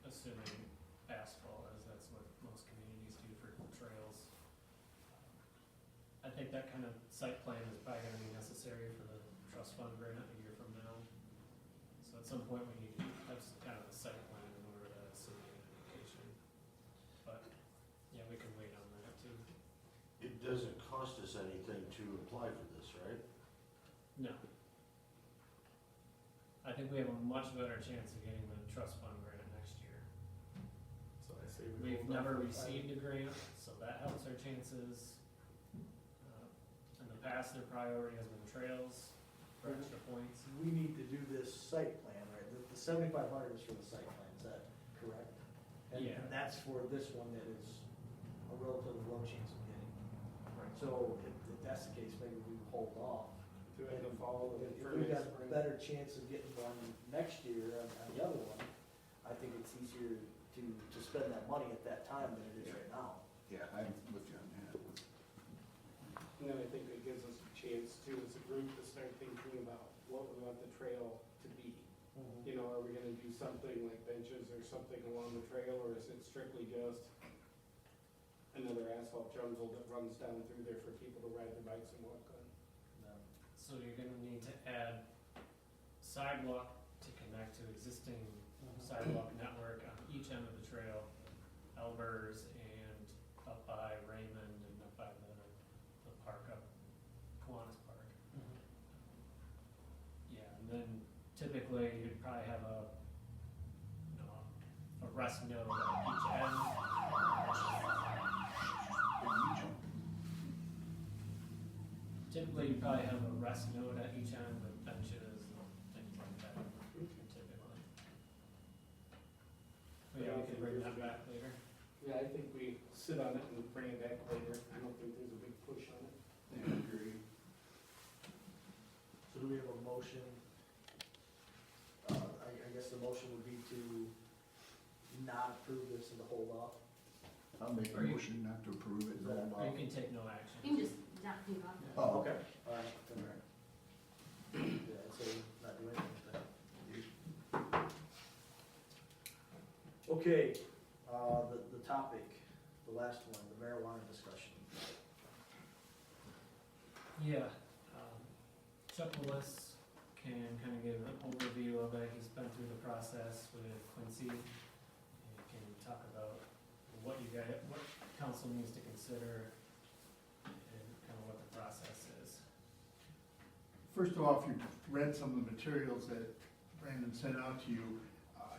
assuming asphalt, as that's what most communities do for trails. I think that kind of site plan is probably gonna be necessary for the trust fund grant a year from now. So at some point, we need to have some kind of a site plan in order to submit an application. But, yeah, we can wait on that too. It doesn't cost us anything to apply for this, right? No. I think we have a much better chance of getting the trust fund grant next year. So I say We've hold off never on received a grant, so that helps our chances. In the past, their priority has been trails for extra points. We need to do this site plan, right? The $7,500 is for the site plan, is that correct? And Yeah. that's for this one that is a relatively low chance of getting. So if that's the case, maybe we hold off. Do it in the fall and If for we got next a spring. better chance of getting one next year on the other one, I think it's easier to spend that money at that time than it is right now. Yeah, I'm with you on that. And then I think it gives us a chance to, as a group, to start thinking about what we want the trail to be. You know, are we gonna do something like benches or something along the trail, or is it strictly just another asphalt jungle that runs down through there for people to ride their bikes and walk on? So you're gonna need to add sidewalk to connect to existing sidewalk network on each end of the trail, Elbers and up by Raymond and rest node at each end. Typically, you probably have a rest node at each end with benches and things like that, typically. But yeah, we can bring that back later. Yeah, I think we sit on it and bring it back later. I don't think there's a big push on it. I agree. So do we have a motion? I guess the motion would be to not approve this and to hold off. I'll make a Or you- motion not to approve it, Is that- Or you can take no action. You can just not do nothing. Oh, Okay, all right, then, all right. Yeah, I'd say not do anything with that. Okay, the topic, the last one, the marijuana discussion. Yeah, Chuck Willis can kind of give an overview of it. He's been through the process with Quincy. And he can talk about what council needs to consider and kind of what the process is. First of all, if you've read some of the materials that Brandon sent out to you,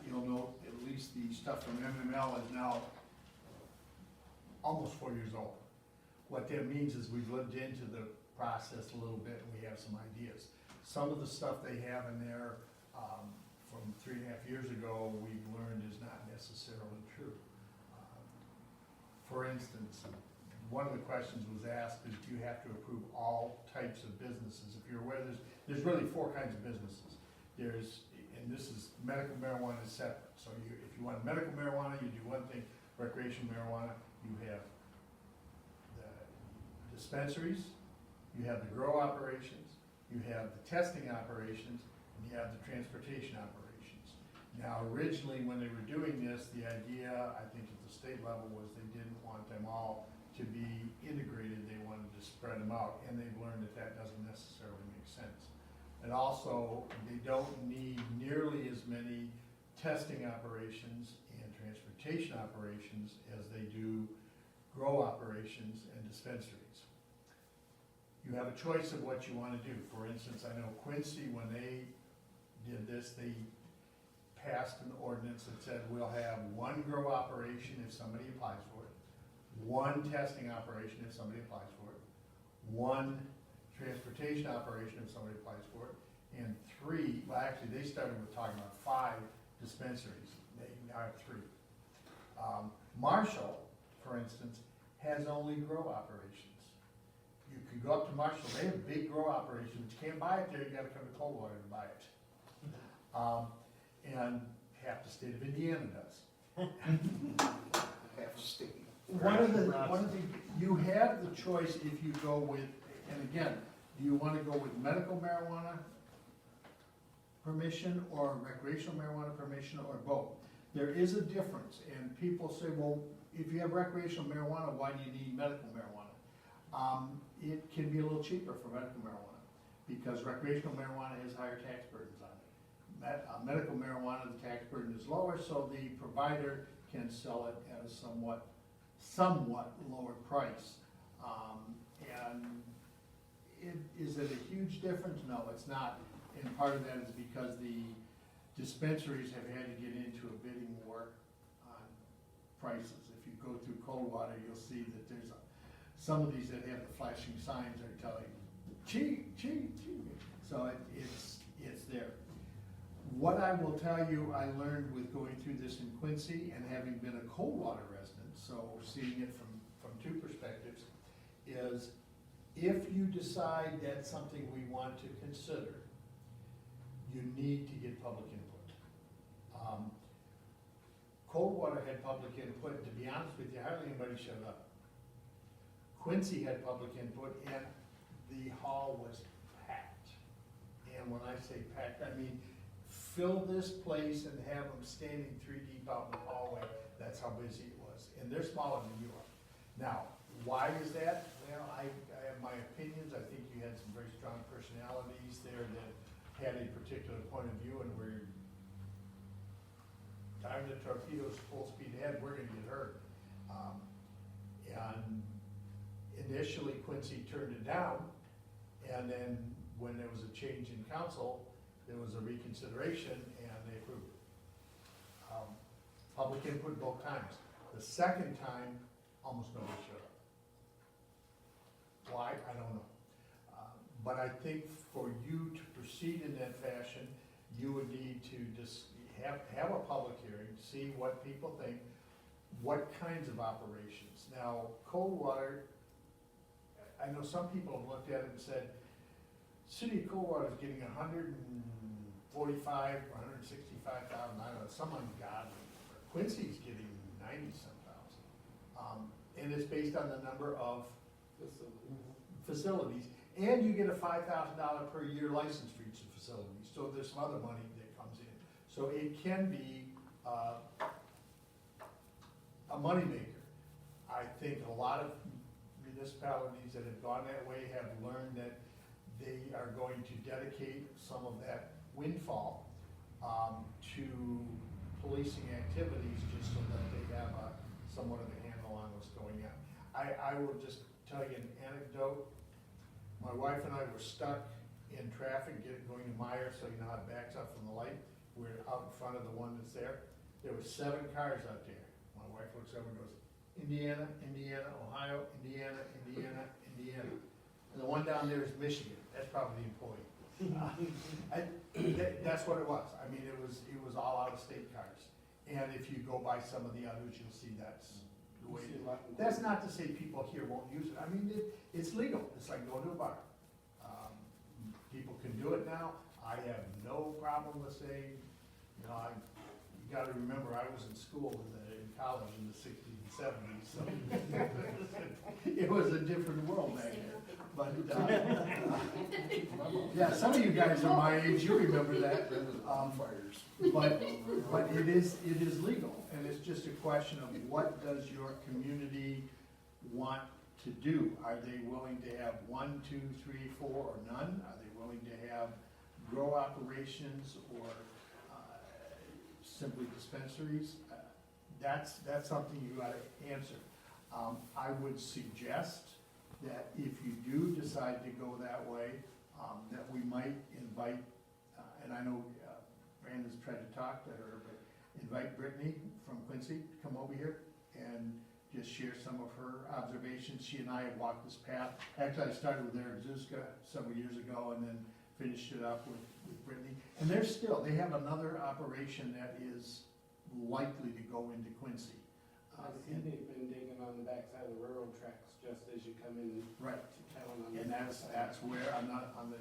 you'll note at least the stuff from MML is now almost 4 years old. What that means is we've lived into the process a little bit and we have some ideas. Some of the stuff they have in there from 3.5 years ago, we've learned is not necessarily true. For instance, one of the questions was asked is, do you have to approve all types of businesses? If you're aware, there's really 4 kinds of businesses. There's, and this is, medical marijuana is separate. So if you want medical marijuana, you do one thing. Recreational marijuana, you have the dispensaries, you have the grow operations, you have the testing operations, and you have the transportation operations. Now, originally, when they were doing this, the idea, I think at the state level, was they didn't want them all to be integrated. They wanted to spread them out, and they've learned that that doesn't necessarily make sense. And also, they don't need nearly as many testing operations and transportation operations as they do grow operations and dispensaries. You have a choice of what you want to do. For instance, I know Quincy, when they did this, they passed an ordinance that said we'll have one grow operation if somebody applies for it, one testing operation if somebody applies for it, one transportation operation if somebody applies for it, and 3, well actually they started with talking about 5 dispensaries. They now have 3. Marshall, for instance, has only grow operations. You could go up to Marshall, they have big grow operations, you can't buy it there, you gotta come to Coldwater to buy it. And half the state of Indiana does. Half the state. One of the, you have the choice if you go with, and again, do you wanna go with medical marijuana permission or recreational marijuana permission or both? There is a difference, and people say, well, if you have recreational marijuana, why do you need medical marijuana? It can be a little cheaper for medical marijuana, because recreational marijuana has higher tax burdens on it. Medical marijuana, the tax burden is lower, so the provider can sell it at a somewhat lower price. And is it a huge difference? No, it's not. And part of that is because the dispensaries have had to get into a bidding war on prices. If you go through Coldwater, you'll see that there's some of these that have the flashing signs are telling cheap, cheap, cheap. So it's there. What I will tell you, I learned with going through this in Quincy and having been a Coldwater resident, so seeing it from 2 perspectives, is if you decide that's something we want to consider, you need to get public input. Coldwater had public input, to be honest with you, hardly anybody showed up. Quincy had public input, and the hall was packed. And when I say packed, I mean fill this place and have them standing 3 deep out in the hallway. That's how busy it was. And they're smaller than you are. Now, why is that? Well, I have my opinions. I think you had some very strong personalities there that had a particular point of view and were time the torpedoes full speed ahead, we're gonna get hurt. And initially Quincy turned it down, and then when there was a change in council, there was a reconsideration and they approved it. public input both times. The second time, almost nobody showed up. Why, I don't know. But I think for you to proceed in that fashion, you would need to just have a public hearing, see what people think, what kinds of operations. Now, cold water, I know some people have looked at it and said, City of Coldwater is getting $145,000 or $165,000, I don't know, some ungodly number. Quincy's getting 90-some thousand. And it's based on the number of facilities, and you get a $5,000 per year license for each facility, so there's some other money that comes in. So it can be a moneymaker. I think a lot of municipalities that have gone that way have learned that they are going to dedicate some of that windfall to policing activities, just so that they have somewhat of a handle on what's going on. I will just tell you an anecdote. My wife and I were stuck in traffic going to Meyer, so you know how it backs up from the light. We're out in front of the one that's there. There were 7 cars out there. My wife looks over and goes, Indiana, Indiana, Ohio, Indiana, Indiana, Indiana. And the one down there is Michigan. That's probably the employee. That's what it was. I mean, it was all out-of-state cars. And if you go by some of the others, you'll see that's the way. That's not to say people here won't use it. I mean, it's legal. It's like going to a bar. People can do it now. I have no problem with saying, you know, you gotta remember, I was in school in college in the 60s and 70s, so it was a different world back then. But, yeah, some of you guys are my age, you remember that. But it is legal, and it's just a question of what does your community want to do? Are they willing to have 1, 2, 3, 4, or none? Are they willing to have grow operations or simply dispensaries? That's something you gotta answer. I would suggest that if you do decide to go that way, that we might invite, and I know Brandon's tried to talk to her, but invite Brittany from Quincy to come over here and just share some of her observations. She and I have walked this path. Actually, I started with Eric Zuska several years ago and then finished it up with Brittany. And they have another operation that is likely to go into Quincy. I've seen they've been digging on the backside of the railroad tracks just as you come in Right. to town on And the that's where, on the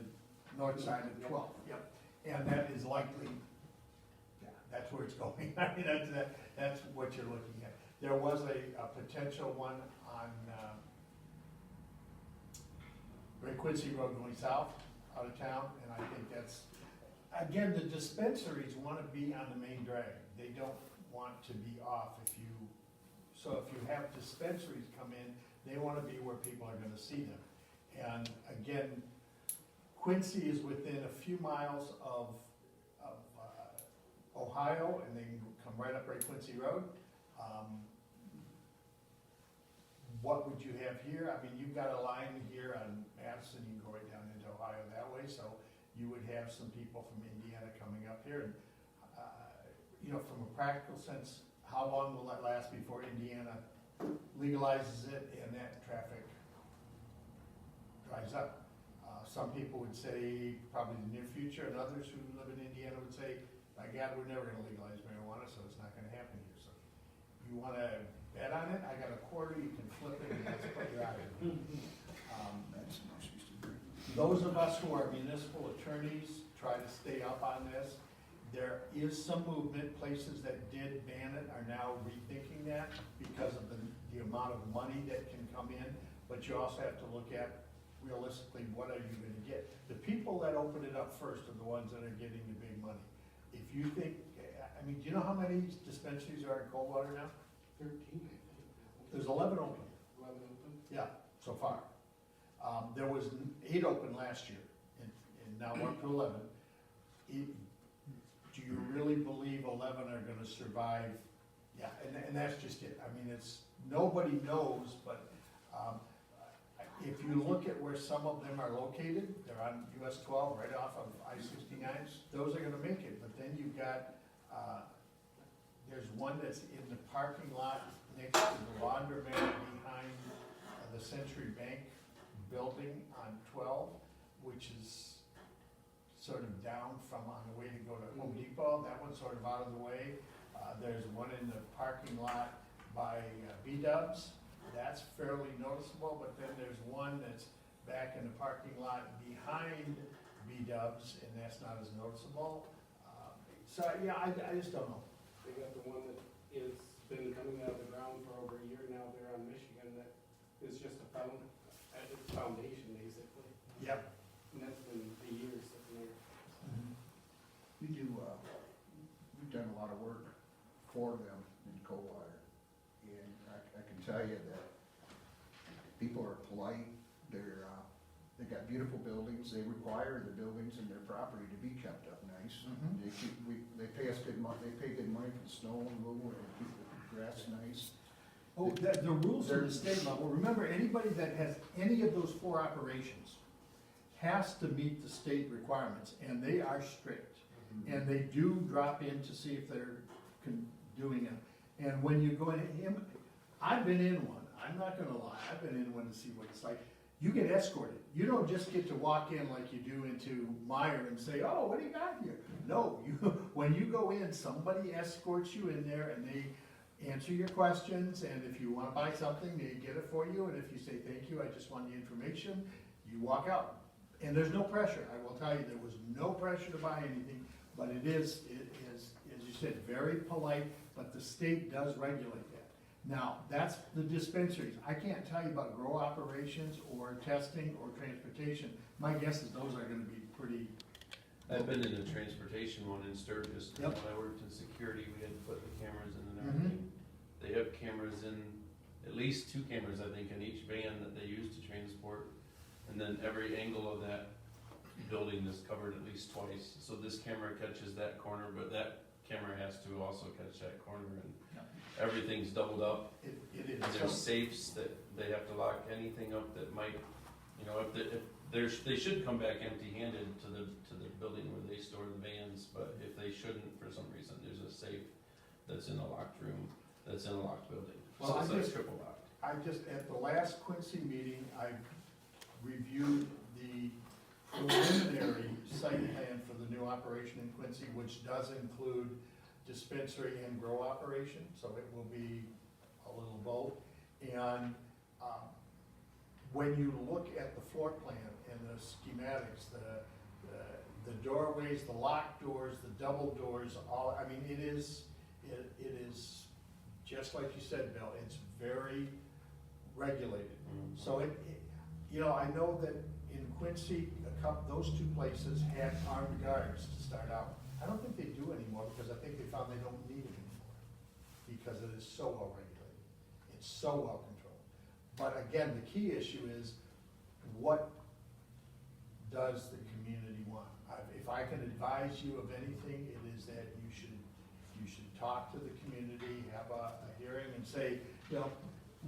north side of 12, yep. And that is likely, yeah, that's where it's going. I mean, that's what you're looking at. There was a potential one on Great Quincy Road going south, out of town, and I think that's, again, the dispensaries want to be on the main drag. They don't want to be off so if you have dispensaries come in, they want to be where people are going to see them. And again, Quincy is within a few miles of Ohio, and they can come right up Great Quincy Road. What would you have here? I mean, you've got a line here on Madison, you can go right down into Ohio that way, so you would have some people from Indiana coming up here. And, you know, from a practical sense, how long will that last before Indiana legalizes it and that traffic dries up? Some people would say probably the near future, and others who live in Indiana would say, by God, we're never gonna legalize marijuana, so it's not gonna happen here. So you wanna bet on it? I got a quarter, you can flip it, and let's put you out of here. Those of us who are municipal attorneys try to stay up on this. There is some movement. Places that did ban it are now rethinking that because of the amount of money that can come in. But you also have to look at realistically, what are you gonna get? The people that open it up first are the ones that are getting the big money. If you think, I mean, do you know how many dispensaries are in Coldwater now? 13, I think. There's 11 open. 11 open? Yeah, so far. There was 8 open last year, and now we're up to 11. Do you really believe 11 are gonna survive? Yeah, and that's just it. I mean, nobody knows, but if you look at where some of them are located, they're on US 12, right off of I-69, those are gonna make it. But then you've got There's one that's in the parking lot next to the laundromat behind the Century Bank building on 12, which is sort of down from on the way to go to Home Depot. That one's sort of out of the way. There's one in the parking lot by B-Dubs. That's fairly noticeable, but then there's one that's back in the parking lot behind B-Dubs, and that's not as noticeable. So, yeah, I just don't know. They got the one that is been coming out of the ground for over a year now there on Michigan that is just at its foundation basically. Yep. And that's been a year sitting there. We do, we've done a lot of work for them in Coldwater. And I can tell you that people are polite, they've got beautiful buildings, they require the buildings and their property to be kept up nice. Mhm. They pay us good money, they pay good money for the snow removal and keep the grass nice. Oh, the rules are the state level. Remember, anybody that has any of those 4 operations has to meet the state requirements, and they are strict. And they do drop in to see if they're doing it. And when you go in, I've been in one, I'm not gonna lie, I've been in one to see what it's like. You get escorted. You don't just get to walk in like you do into Meyer and say, oh, what do you got here? No, when you go in, somebody escorts you in there and they answer your questions, and if you wanna buy something, they get it for you, and if you say, thank you, I just want the information, you walk out. And there's no pressure, I will tell you, there was no pressure to buy anything, but it is, as you said, very polite, but the state does regulate that. Now, that's the dispensaries. I can't tell you about grow operations or testing or transportation. My guess is those are gonna be pretty. I've been in the transportation one in Sturgis, Yep. when I worked in security, we had to put the cameras in and everything. They have cameras in, at least 2 cameras, I think, in each van that they use to transport. And then every angle of that building is covered at least twice. So this camera catches that corner, but that camera has to also catch that corner, and everything's doubled up. It And is. there's safes that they have to lock anything up that might, you know, they should come back empty-handed to the building where they store the vans, but if they shouldn't, for some reason, there's a safe that's in a locked room, that's in a locked building. Well, So it's I like just- triple locked. at the last Quincy meeting, I reviewed the preliminary site plan for the new operation in Quincy, which does include dispensary and grow operation, so it will be a little both. And, when you look at the floor plan and the schematics, the doorways, the locked doors, the double doors, all, I mean, it is just like you said, Bill, it's very regulated. So I know that in Quincy, those 2 places had armed guards to start out. I don't think they do anymore, because I think they found they don't need it anymore, because it is so well regulated. It's so well controlled. But again, the key issue is, what does the community want? If I can advise you of anything, it is that you should talk to the community, have a hearing and say,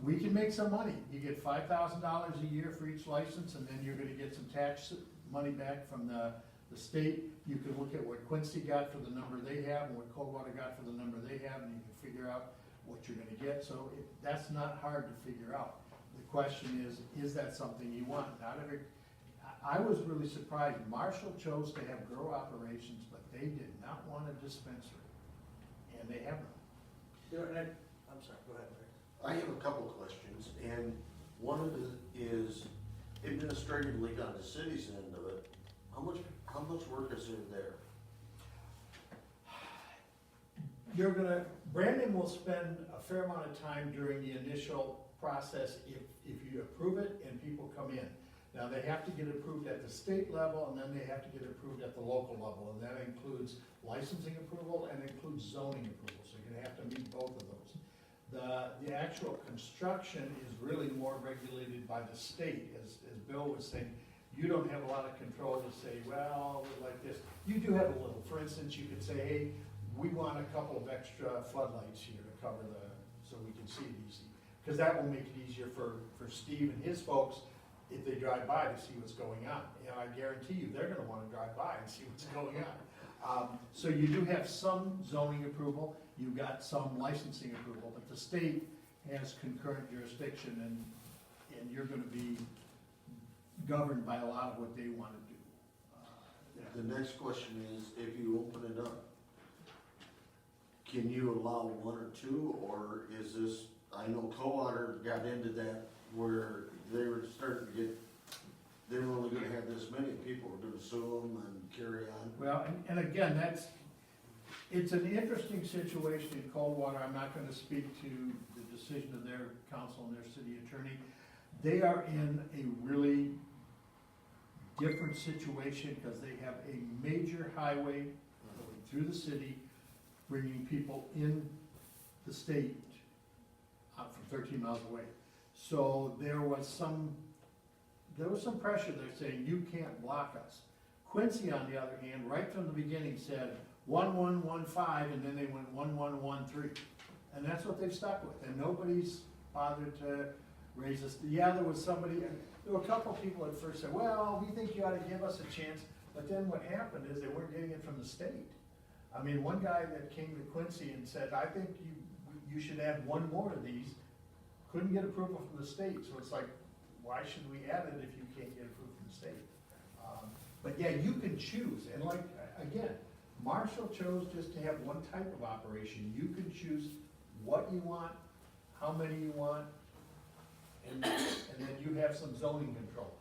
we can make some money. You get $5,000 a year for each license, and then you're gonna get some tax money back from the state. You can look at what Quincy got for the number they have and what Coldwater got for the number they have, and you can figure out what you're gonna get. So that's not hard to figure out. The question is that something you want? I was really surprised. Marshall chose to have grow operations, but they did not want a dispensary, and they have none. I'm sorry, go ahead, Rick. I have a couple questions, and one of it is administratively on the city's end of it, how much work is there? Brandon will spend a fair amount of time during the initial process if you approve it and people come in. Now, they have to get approved at the state level, and then they have to get approved at the local level, and that includes licensing approval and includes zoning approval, so you're gonna have to meet both of those. The actual construction is really more regulated by the state, as Bill was saying. You don't have a lot of control to say, well, like this. You do have a little. For instance, you could say, hey, we want a couple of extra floodlights here to cover so we can see it easy. Because that will make it easier for Steve and his folks if they drive by to see what's going on. And I guarantee you, they're gonna wanna drive by and see what's going on. So you do have some zoning approval, you got some licensing approval, but the state has concurrent jurisdiction and you're gonna be governed by a lot of what they wanna do. The next question is, if you open it up, can you allow one or two, or is this, I know Coldwater got into that where they were starting to get, they were only gonna have this many, people were gonna sue them and carry on. Well, and again, it's an interesting situation in Coldwater. I'm not gonna speak to the decision of their council and their city attorney. They are in a really different situation because they have a major highway going through the city, bringing people in the state from 13 miles away. So there was some pressure there saying, you can't block us. Quincy, on the other hand, right from the beginning said 1115, and then they went 1113. And that's what they've stuck with, and nobody's bothered to raise this. Yeah, there were a couple people at first said, well, we think you ought to give us a chance, but then what happened is they weren't getting it from the state. I mean, one guy that came to Quincy and said, I think you should add one more of these, couldn't get approval from the state, so it's like, why should we add it if you can't get approval from the state? But yeah, you can choose, and like, again, Marshall chose just to have one type of operation. You can choose what you want, how many you want, and then you have some zoning control.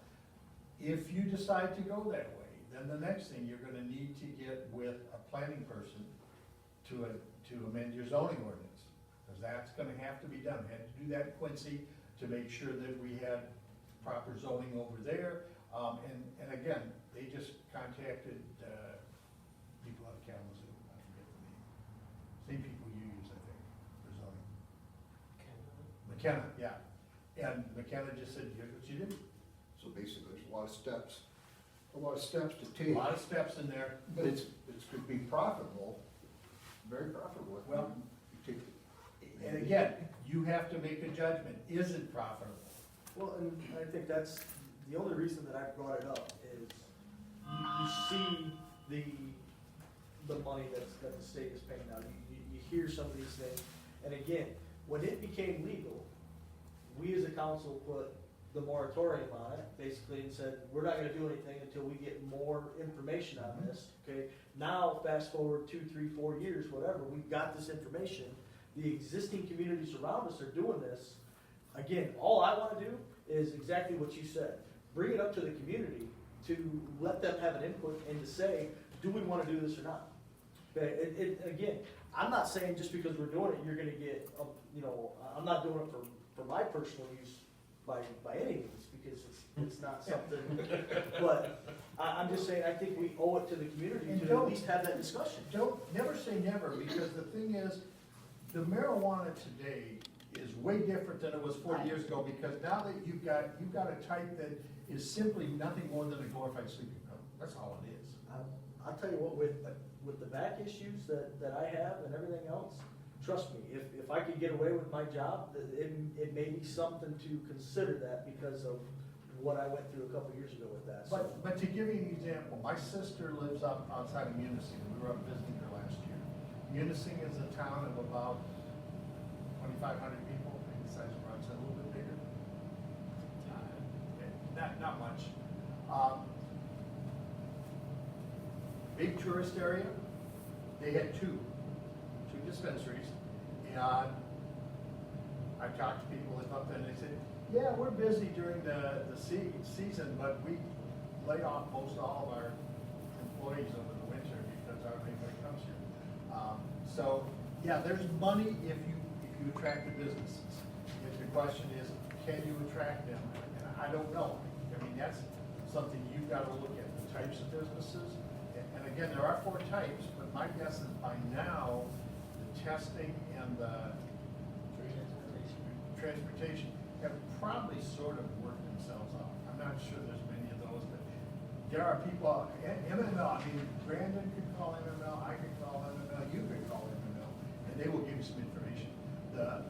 If you decide to go that way, then the next thing, you're gonna need to get with a planning person to amend your zoning ordinance, because that's gonna have to be done. We had to do that in Quincy to make sure that we had proper zoning over there. And again, they just contacted, people out of Kalamazoo, I forget the name. Same people you use, I think, for zoning. McKenna, yeah. And McKenna just said, here's what you do. So basically, there's a lot of steps to A take. lot of steps in there. But it's could be profitable, very profitable. if Well, you take And again, you have to make a judgment, is it profitable? Well, and I think that's, the only reason that I brought it up is you see the money that the state is paying out. You hear some of these things. And again, when it became legal, we as a council put the moratorium on it, basically, and said, we're not gonna do anything until we get more information on this, okay? Now, fast forward 2, 3, 4 years, whatever, we've got this information. The existing communities around us are doing this. Again, all I wanna do is exactly what you said. Bring it up to the community to let them have an input and to say, do we wanna do this or not? Okay, again, I'm not saying just because we're doing it, you're gonna get, I'm not doing it for my personal use by any means, because it's not something, but I'm just saying, I think we owe it to the community And to don't- at least have that discussion. Never say never, because the thing is, the marijuana today is way different than it was 40 years ago, because now that you've got a type that is simply nothing more than a glorified sleeping pill. That's all it is. I'll tell you what, with the back issues that I have and everything else, trust me, if I could get away with my job, it may be something to consider that because of what I went through a couple years ago with that, so. But to give you an example, my sister lives up outside of Munising. We were up visiting her last year. Munising is a town of about 2,500 people, maybe the size of Bronson, a little bit bigger. Not much. Big tourist area. They had two dispensaries, and I talked to people that up there, and they said, yeah, we're busy during the season, but we lay off most all of our employees over the winter because everybody comes here. So, yeah, there's money if you attract the businesses. If the question is, can you attract them? And I don't know. I mean, that's something you've got to look at, the types of businesses. And again, there are 4 types, but my guess is by now, the testing and the transportation have probably sort of worked themselves out. I'm not sure there's many of those, but there are people, MML, I mean, Brandon could call MML, I could call MML, you could call MML, and they will give you some information. The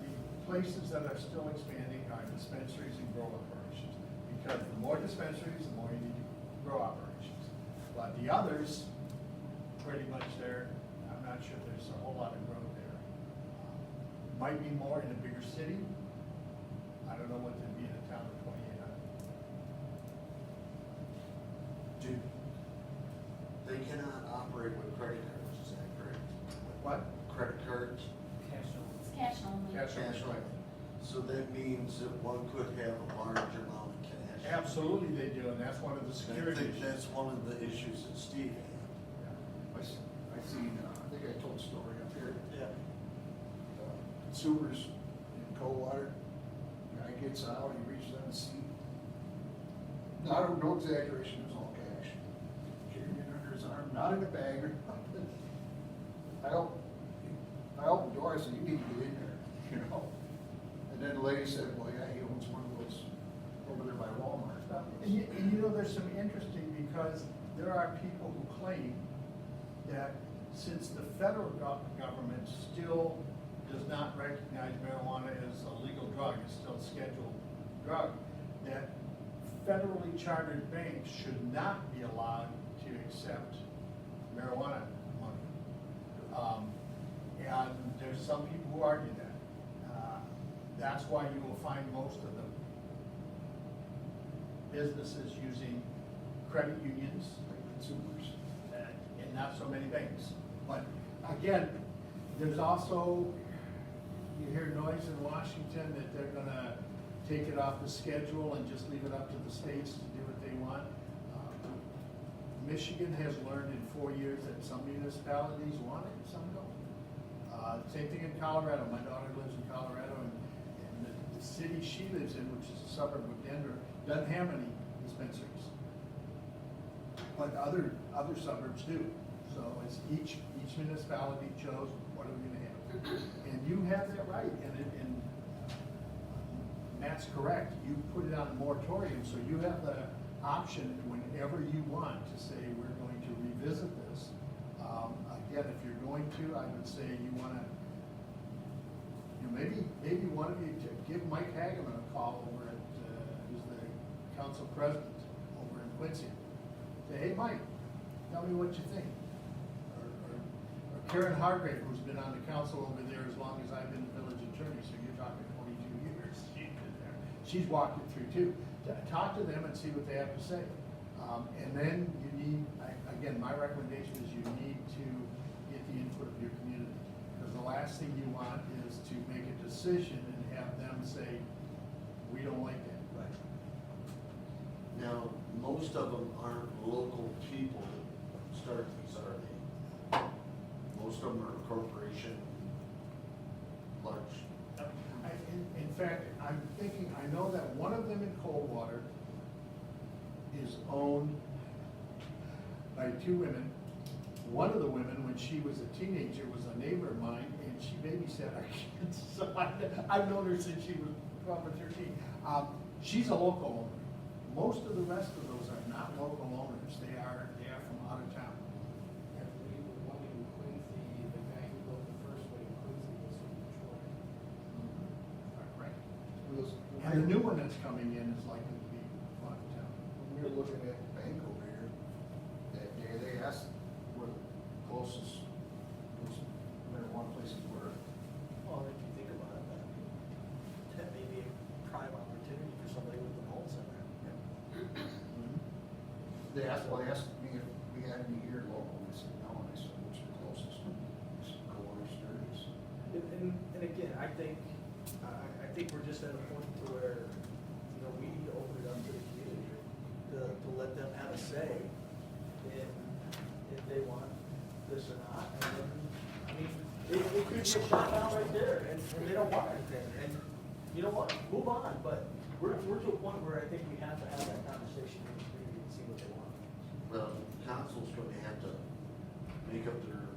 places that are still expanding are dispensaries and grow operations, because the more dispensaries, the more you need to grow operations. But the others, pretty much there, I'm not sure there's a whole lot of growth there. might be more in a bigger city. I don't know what it'd be in a town of 2,800. Do, they cannot operate with credit cards, is that correct? What? Credit cards? Cash only. It's cash only. Cash Cash only. So that means that one could have a large amount of cash. Absolutely they do, and that's one of the I security think issues. that's one of the issues that Steve had. I seen, I think I told a story up here, Yeah. consumers in Coldwater, guy gets out, he reaches on the seat. No exaggeration, it was all cash. Carrying it under his arm, not in a bag or nothing. I opened the door, I said, you need to get in there, you know? And then the lady said, well, yeah, he owns one of those over there by Walmart. And you know, there's some interesting, because there are people who claim that since the federal government still does not recognize marijuana as a legal drug, it's still a scheduled drug, that federally chartered banks should not be allowed to accept marijuana money. And there's some people who argue that. That's why you will find most of the businesses using credit unions, like consumers, and not so many banks. But again, there's also, you hear noise in Washington that they're gonna take it off the schedule and just leave it up to the states to do what they want. Michigan has learned in 4 years that some municipalities want it, some don't. Same thing in Colorado. My daughter lives in Colorado, and the city she lives in, which is a suburb of Denver, doesn't have any dispensaries. But other suburbs do. So it's each municipality chose, what are we gonna have? And you have that right, and Matt's correct. You put it on a moratorium, so you have the option whenever you want to say, we're going to revisit this. Again, if you're going to, I would say you wanna, maybe one of you give Mike Hageman a call over at, who's the council president over in Quincy. Say, hey, Mike, tell me what you think. Or Karen Hargrave, who's been on the council over there as long as I've been the village attorney, so you're talking 22 years. She's been there. She's walked it through too. Talk to them and see what they have to say. And then you need, again, my recommendation is you need to get the input of your community. Because the last thing you want is to make a decision and have them say, we don't like that. Right. Now, most of them aren't local people that start these, are they? Most of them are corporation, large. In fact, I'm thinking, I know that one of them in Coldwater is owned by 2 women. One of the women, when she was a teenager, was a neighbor of mine, and she babysat our kids. So I've known her since she was 12 or 13. She's a local owner. Most of the rest of those are not local owners. They are from out of town. I believe the one in Quincy, the guy who built the first one in Quincy was from Detroit. Right. When And the new one that's coming in is likely to be out of town. we were looking at the bank over here, that day, they asked where the closest marijuana places were. Well, if you think about it, that may be a prime opportunity for somebody with an old center. They asked me if we had any here local, and I said no, and I said, which is the closest? I said, Coldwater Sturgis. And again, I think we're just at a point to where, you know, we need to open it up to the community, to let them have a say in if they want this or not. And then, I mean, it could be a shot down right there, and they don't want anything, and you know what, move on, but we're to a point where I think we have to have that conversation with the community and see what they want. Well, council's gonna have to make up their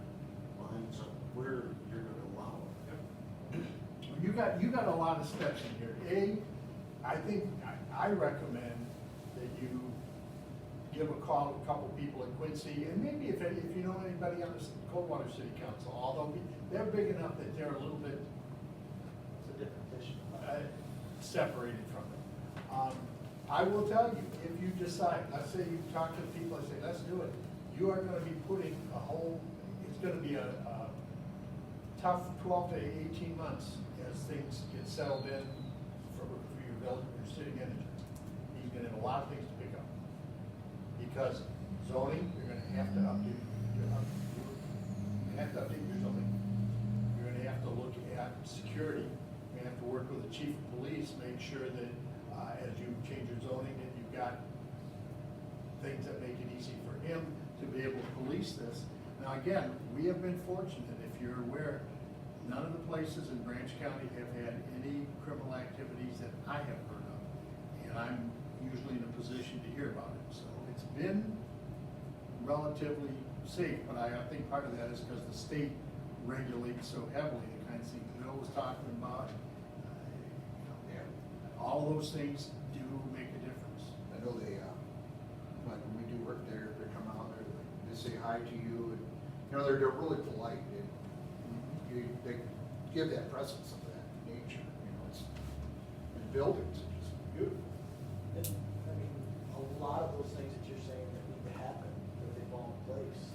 minds on where you're gonna allow it. You got a lot of steps in here. I recommend that you give a call to a couple people in Quincy, and maybe if you know anybody on the Coldwater City Council, although they're big enough that they're a little bit It's a different issue. separated from it. I will tell you, if you decide, let's say you talk to people and say, let's do it, you are gonna be putting it's gonna be a tough 12 to 18 months as things get settled in for your village, your city manager. He's gonna have a lot of things to pick up. Because zoning, you're gonna have to update, you have to update your zoning. You're gonna have to look at security. You're gonna have to work with the chief of police, make sure that, as you change your zoning, that you've got things that make it easy for him to be able to police this. Now, again, we have been fortunate, if you're aware, none of the places in Branch County have had any criminal activities that I have heard of. And I'm usually in a position to hear about it. So it's been relatively safe, but I think part of that is because the state regulates so heavily, the kind of things Bill was talking about. All of those things do make a difference. I know they, like when we do work there, they come out there, they say hi to you, and, they're really polite, and they give that presence of that nature, it's, in buildings, it's just beautiful. And, I mean, a lot of those things that you're saying that need to happen, that they fall in place,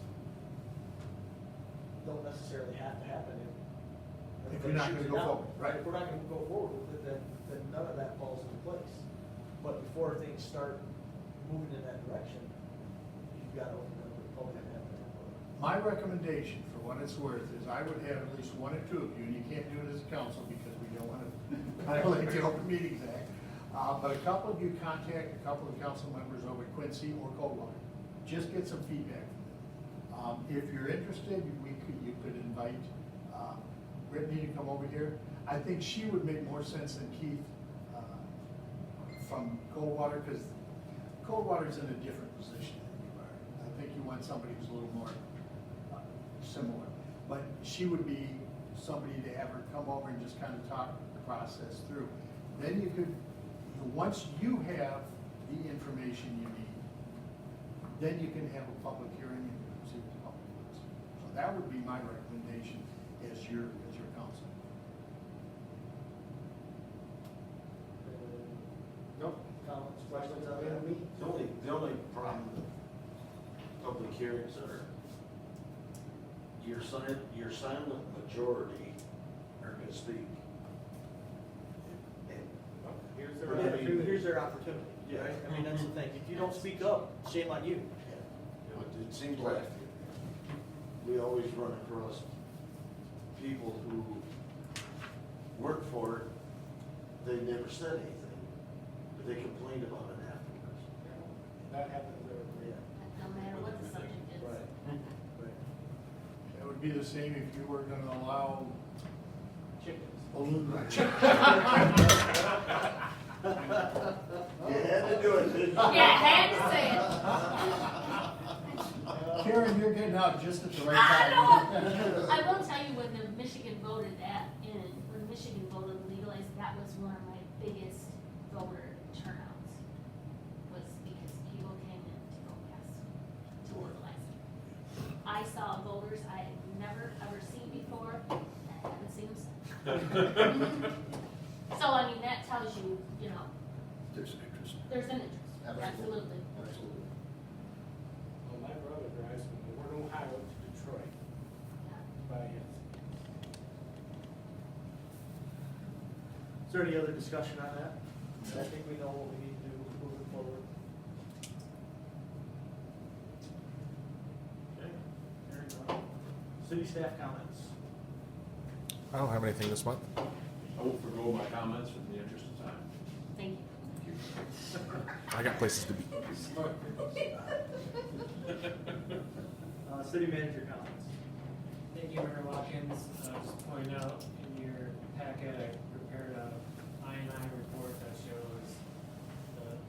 don't necessarily have to happen If you're not gonna go forward, right. If we're not gonna go forward with it, then none of that falls into place. But before things start moving in that direction, you've got to open up the public and have that input. My recommendation, for what it's worth, is I would have at least one or two of you, and you can't do it as a council because we don't want to violate the Open Meetings Act. But a couple of you contact a couple of council members over at Quincy or Coldwater. Just get some feedback from them. If you're interested, you could invite Brittany to come over here. I think she would make more sense than Keith from Coldwater, because Coldwater's in a different position than you are. I think you want somebody who's a little more similar. But she would be somebody to have her come over and just kind of talk the process through. Then you could, once you have the information you need, then you can have a public hearing and see what the public wants. So that would be my recommendation as your council. Nope. Comments, questions on that? The only problem with public hearings are your silent majority are gonna speak. And Here's their opportunity, Yeah. right? I mean, that's the thing. If you don't speak up, shame on you. But it seems like we always run across people who work for it, they never said anything, but they complained about it afterwards. That happens every year. No matter what the subject is. Right. It would be the same if you were gonna allow Chickens. balloon You had to do it, didn't you? Yeah, I had to say it. Karen, you're getting out just at the right I time. know. I will tell you, when the Michigan voted that in, when Michigan voted legalized, that was one of my biggest voter turnouts, was because people came in to go yes, to legalize it. I saw voters I had never ever seen before, and I haven't seen them since. So, I mean, that tells you, There's an interest. there's an interest, Absolutely. absolutely. Absolutely. Well, my brother drives from Warren, Ohio to Detroit Yeah. by his. Is there any other discussion on that? I think we know what we need to do moving forward. Okay. Hearing none. City staff comments. I don't have anything this month. I won't forgo my comments in the interest of time. Thank you. I got places to be. City manager comments. Thank you, Mayor Watkins. Just point out in your packet, I prepared a I&I report that shows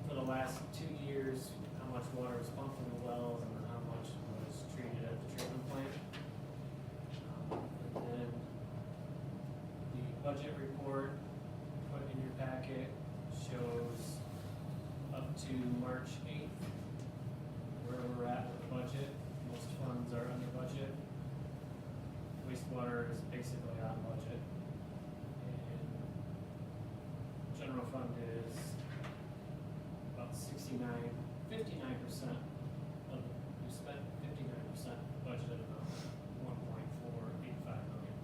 for the last 2 years, how much water was pumped from the wells and then how much was treated at the treatment plant. And then the budget report put in your packet shows up to March 8th, where we're at with the budget. Most funds are under budget. Wastewater is basically on budget. And general fund is about 59% of, we spent 59% budgeted amount, 1.485 million.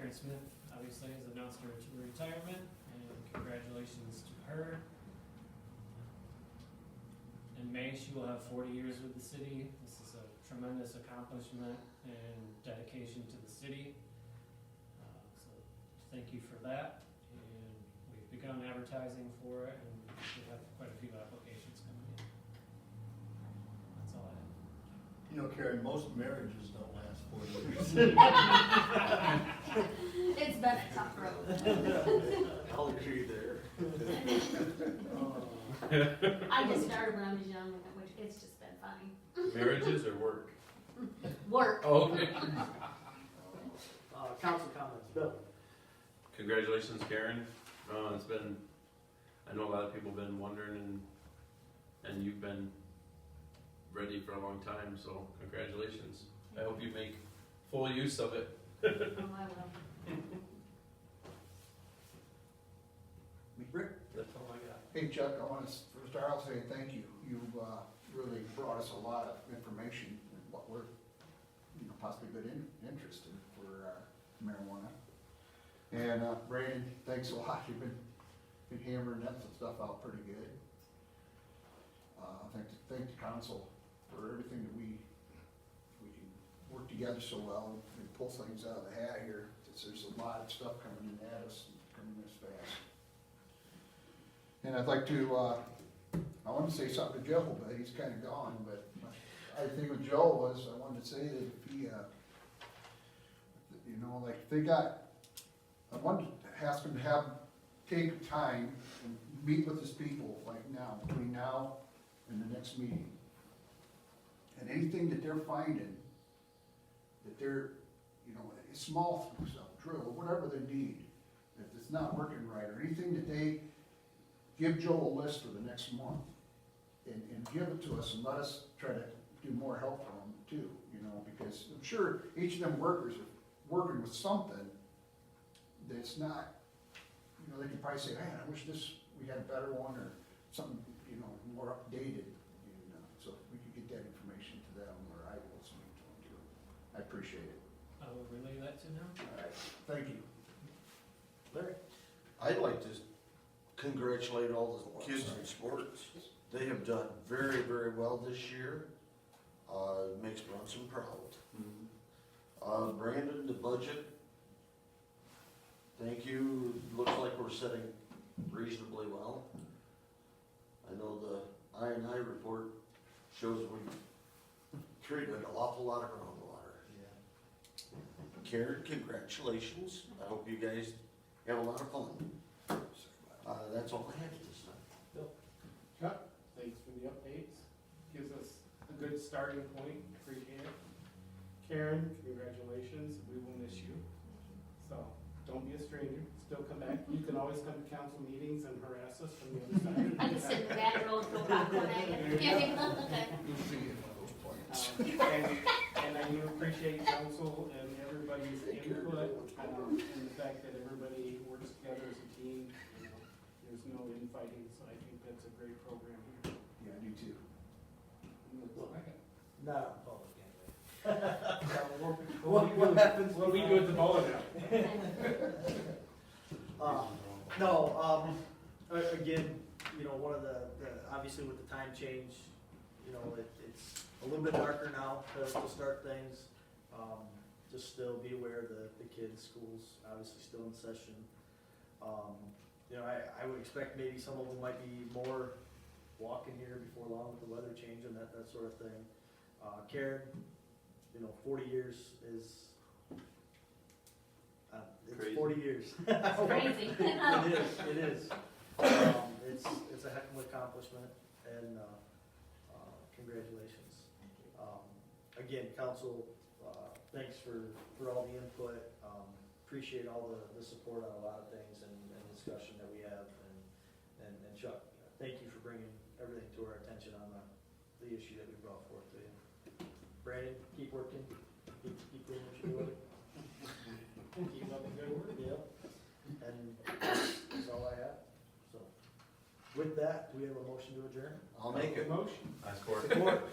Karen Smith, obviously, has announced her retirement, and congratulations to her. In May, she will have 40 years with the city. This is a tremendous accomplishment and dedication to the city. So thank you for that. And we've begun advertising for it, and we have quite a few applications coming in. That's all I have. You know, Karen, most marriages don't last 40 years. It's been a tough road. I'll agree there. I just started when I was young, which it's just been funny. Marriages or work? Work. Oh, okay. Council comments, Bill? Congratulations, Karen. It's been, I know a lot of people have been wondering, and you've been ready for a long time, so congratulations. I hope you make full use of it. Oh, I will. Rick? That's all I got. Hey Chuck, I want to, for a start, I'll say thank you. You've really brought us a lot of information, and what we're, you know, possibly good interested for marijuana. And Brandon, thanks a lot. You've been hammering that stuff out pretty good. Thank the council for everything that we can work together so well and pull things out of the hat here. There's a lot of stuff coming in at us, coming this fast. And I'd like to, I wanted to say something to Joe, but he's kind of gone, but I think with Joe was, I wanted to say that if he, you know, like, they got, I wanted to ask him to take time and meet with his people, like now, between now and the next meeting. And anything that they're finding, that they're, you know, small stuff, drill, or whatever they need, if it's not working right, or anything that they, give Joe a list for the next month, and give it to us, and let us try to do more help for them too, you know, because I'm sure each of them workers are working with something that's not, you know, they could probably say, man, I wish we had a better one, or something, you know, more updated, and so if we could get that information to them, or I will speak to them too. I appreciate it. I will relay that to them. All right, thank you. Larry? I'd like to congratulate all the kids in sports. They have done very, very well this year. It makes Bronson proud. Brandon, the budget, thank you. Looks like we're setting reasonably well. I know the I&I report shows we treated an awful lot of groundwater. Yeah. Karen, congratulations. I hope you guys have a lot of fun. That's all I have at this time. Chuck, thanks for the updates. Gives us a good starting point. Appreciate it. Karen, congratulations. We will miss you. So don't be a stranger. Still come back. You can always come to council meetings and harass us from the other side. I can sit in the back row and throw popcorn at you. Okay. You'll see it on those points. And I do appreciate council and everybody's input, and the fact that everybody works together as a team. You know, there's no infighting, so I think that's a great program here. Yeah, I do too. Not on public anyway. What happens when we do at the bowling alley? Again, you know, one of the, obviously with the time change, you know, it's a little bit darker now to start things. Just still be aware the kids' school's obviously still in session. You know, I would expect maybe some of them might be more walking here before long with the weather changing, that sort of thing. Karen, you know, 40 years is, it's Crazy. 40 years. It's crazy. It is. It's a heck of an accomplishment, and congratulations. Again, council, thanks for all the input. Appreciate all the support on a lot of things and discussion that we have. And Chuck, thank you for bringing everything to our attention on the issue that we brought forth to you. Brandon, keep working. Keep doing what you're doing. Keep up the good work. Yep. And that's all I have. So, with that, do we have a motion to adjourn? I'll make it. Motion. I scored. Support.